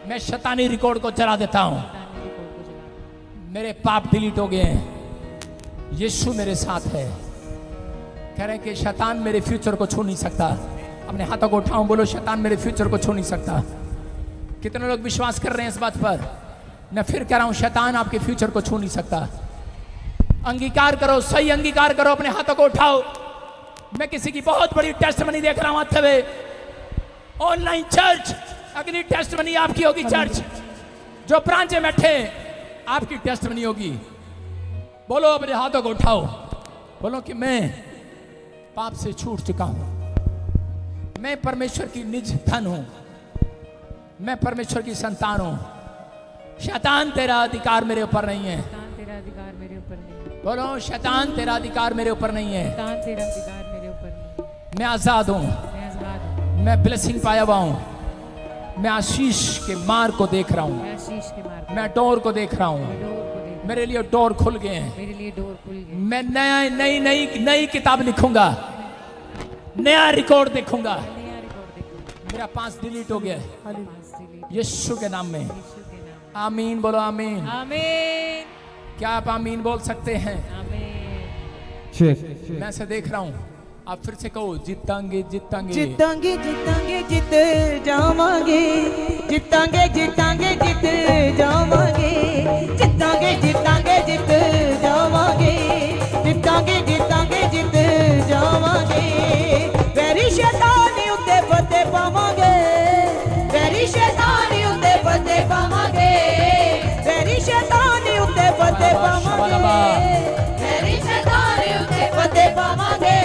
मैं शैतानी रिकॉर्ड को जला देता हूं, शैतानी रिकॉर्ड को जला दो। मेरे पाप डिलीट हो गए हैं। यीशु मेरे साथ है। कह रहे हैं कि शैतान मेरे फ्यूचर को छू नहीं सकता। अपने हाथों को उठाओ, बोलो, शैतान मेरे फ्यूचर को छू नहीं सकता। कितने लोग विश्वास कर रहे हैं इस बात पर? मैं फिर कह रहा हूं, शैतान आपके फ्यूचर को छू नहीं सकता। अंगीकार करो, सही अंगीकार करो, अपने हाथों को उठाओ। मैं किसी की बहुत बड़ी टेस्टमनी देख रहा हूं आते हुए। ऑनलाइन चर्च, अगली टेस्टमनी आपकी होगी। चर्च, जो प्रांत में बैठे आपकी टेस्टमनी होगी। बोलो, अपने हाथों को उठाओ, बोलो कि मैं पाप से छूट चुका हूं, मैं परमेश्वर की निज धन हूं, मैं परमेश्वर की संतान हूं। शैतान तेरा अधिकार मेरे ऊपर नहीं है। शैतान तेरा अधिकार मेरे ऊपर नहीं है, बोलो, शैतान तेरा अधिकार मेरे ऊपर नहीं है। शैतान तेरा अधिकार मेरे ऊपर नहीं है। मैं आजाद हूं, मैं आजाद हूँ, मैं ब्लेसिंग पाया हुआ हूं, मैं आशीष के मार्ग को देख रहा हूं, मैं आशीष के मार्ग, मैं डोर को देख रहा हूं, मैं डोर को देख, मेरे लिए डोर खुल गए हैं। मेरे लिए डोर खुल गई। मैं नई किताब लिखूंगा, नया रिकॉर्ड देखूंगा। नया रिकॉर्ड देखो, मेरा पास डिलीट हो गया है, पास से ले, यीशु के नाम में। यीशु के नाम। आमीन बोलो, आमीन। आमीन। क्या आप आमीन बोल सकते हैं? आमीन। मैं से देख रहा हूं, आप फिर से कहो, जीतांगे जीतांगे जितांगे जितांगे जित जावांगे, जितांगे जितांगे जित जावांगे, जितांगे जितांगे जित जावांगे, जितांगे जितांगे जित जावांगे। वैरी शैतानी उत्ते फतेह पावांगे, वैरी शैतानी उत्ते फतेह पावांगे, वैरी शैतानी उत्ते फतेह पावांगे, वैरी शैतानी उत्ते फतेह पावांगे।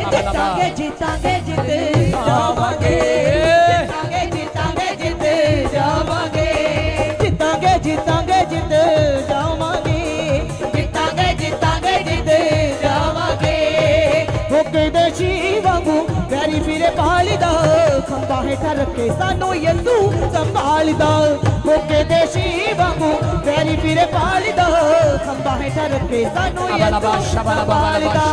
जितांगे जितांगे जित जावांगे, जितांगे जितांगे जित हेठा रखे सानू यसू संभालदा होके देशी वांगू वैरी फिरे पालदा खंबा हेठा रखे सानू यसू संभालदा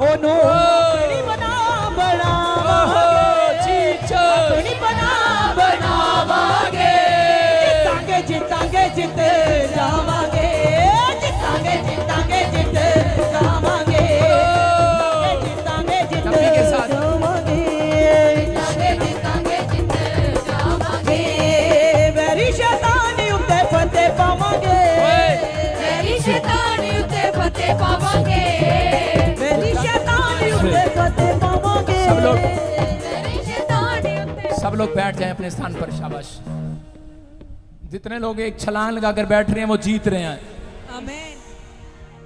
ओनो अपनी बना बनावांगे अपनी बना बनावांगे जितांगे जित जावांगे जितांगे जितांगे जित जावांगे जितांगे जित जावांगे जितांगे जित जावांगे वेरी शैतानी उत्ते फतेह पावांगे वेरी शैतानी उत्ते फतेह पावांगे वेरी शैतानी उत्ते फतेह पावांगे सब लोग बैठ जाएं अपने स्थान पर। शाबाश। जितने लोग एक छलांग लगाकर बैठ रहे हैं वो जीत रहे हैं। आमीन।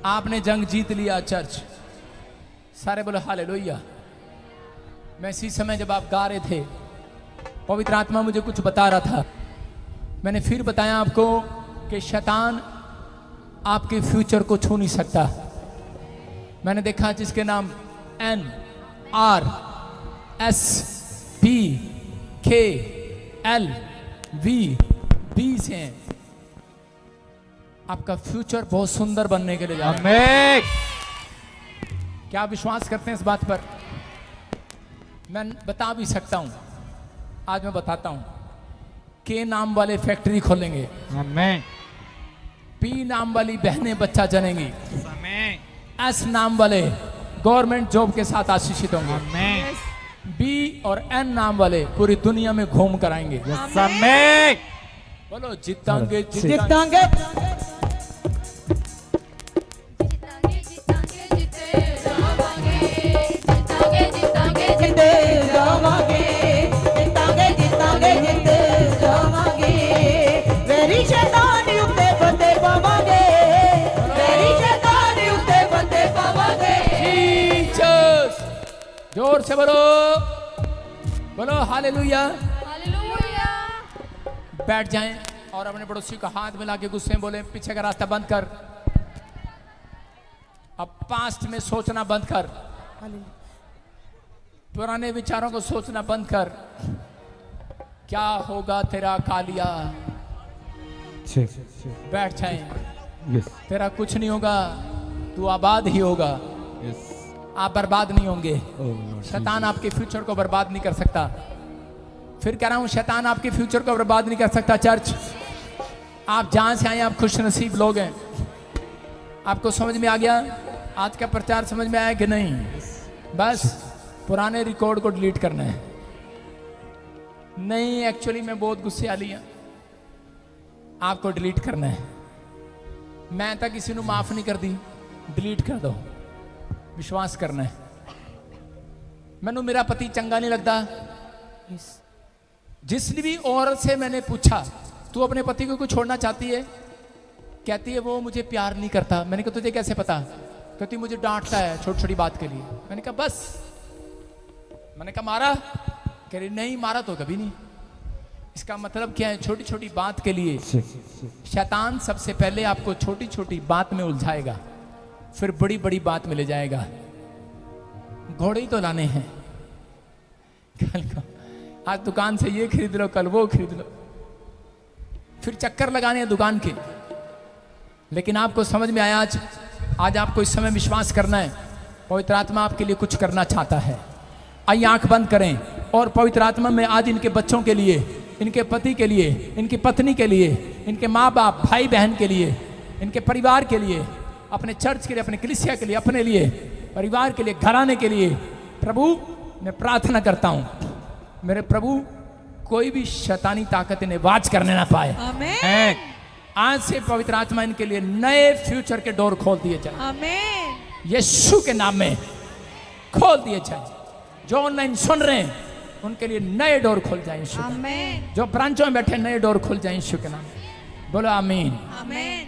आपने जंग जीत लिया चर्च। सारे बोलो हालेलुया। मैं इसी समय जब आप गा रहे थे पवित्र आत्मा मुझे कुछ बता रहा था। मैंने फिर बताया आपको कि शैतान आपके फ्यूचर को छू नहीं सकता। मैंने देखा जिसके नाम NRSPKLVB से हैं, आपका फ्यूचर बहुत सुंदर बनने के लिए जा रहा है। क्या आप विश्वास करते हैं इस बात पर? मैं बता भी सकता हूं, आज मैं बताता हूं। के नाम वाले फैक्ट्री खोलेंगे, पी नाम वाली बहनें बच्चा जनेंगी, एस नाम वाले गवर्नमेंट जॉब के साथ आशीषित होंगे, बी और एन नाम वाले पूरी दुनिया में घूम कर आएंगे। बोलो जीतांगे जितांगे जोर से बोलो, बोलो हालेलुया। बैठ जाएं और अपने पड़ोसी का हाथ मिला के गुस्से में बोले पीछे का रास्ता बंद कर, अब पास्ट में सोचना बंद कर, पुराने विचारों को सोचना बंद कर। क्या होगा तेरा कालिया। बैठ जाएं। तेरा कुछ नहीं होगा, तू आबाद ही होगा। आप बर्बाद नहीं होंगे। शैतान आपके फ्यूचर को बर्बाद नहीं कर सकता। फिर कह रहा हूं, शैतान आपके फ्यूचर को बर्बाद नहीं कर सकता। चर्च, आप जहां से आए आप खुश नसीब लोग हैं। आपको समझ में आ गया? आज का प्रचार समझ में आया कि नहीं? बस पुराने रिकॉर्ड को डिलीट करना है। नहीं, एक्चुअली मैं बहुत गुस्से वाली हूं। आपको डिलीट करना है। मैं तो किसी को माफ नहीं कर दी, डिलीट कर दो। विश्वास करना है। मैनू मेरा पति चंगा नहीं लगता। जिसने भी औरत से मैंने पूछा तू अपने पति को छोड़ना चाहती है, कहती है वो मुझे प्यार नहीं करता। मैंने कहा तुझे कैसे पता? कहती मुझे डांटता है छोटी छोटी बात के लिए। मैंने कहा बस। मैंने कहा मारा? कह रही नहीं, मारा तो कभी नहीं। इसका मतलब क्या है? छोटी छोटी बात के लिए शैतान सबसे पहले आपको छोटी छोटी बात में उलझाएगा, फिर बड़ी बड़ी बात में ले जाएगा। घोड़े ही तो लाने हैं। कल को आज दुकान से ये खरीद लो, कल वो खरीद लो, फिर चक्कर लगाने हैं दुकान के। लेकिन आपको समझ में आया आज आपको इस समय विश्वास करना है, पवित्र आत्मा आपके लिए कुछ करना चाहता है। आइए आंख बंद करें और पवित्र आत्मा में आज इनके बच्चों के लिए, इनके पति के लिए, इनकी पत्नी के लिए, इनके माँ बाप भाई बहन के लिए, इनके परिवार के लिए, अपने चर्च के लिए, अपने कलीसिया के लिए, अपने लिए, परिवार के लिए, घराने के लिए प्रभु मैं प्रार्थना करता हूं, मेरे प्रभु कोई भी शैतानी ताकत इन्हें वाच करने ना पाए। आमीन। आज से पवित्र आत्मा इनके लिए नए फ्यूचर के डोर खोल दिए जाए। आमीन। यीशु के नाम में खोल दिए जाए। जो ऑनलाइन सुन रहे हैं उनके लिए नए डोर खुल जाए यीशु। आमीन। जो ब्रांचों में बैठे नए डोर खुल जाए यीशु के नाम में। बोलो आमीन। आमीन।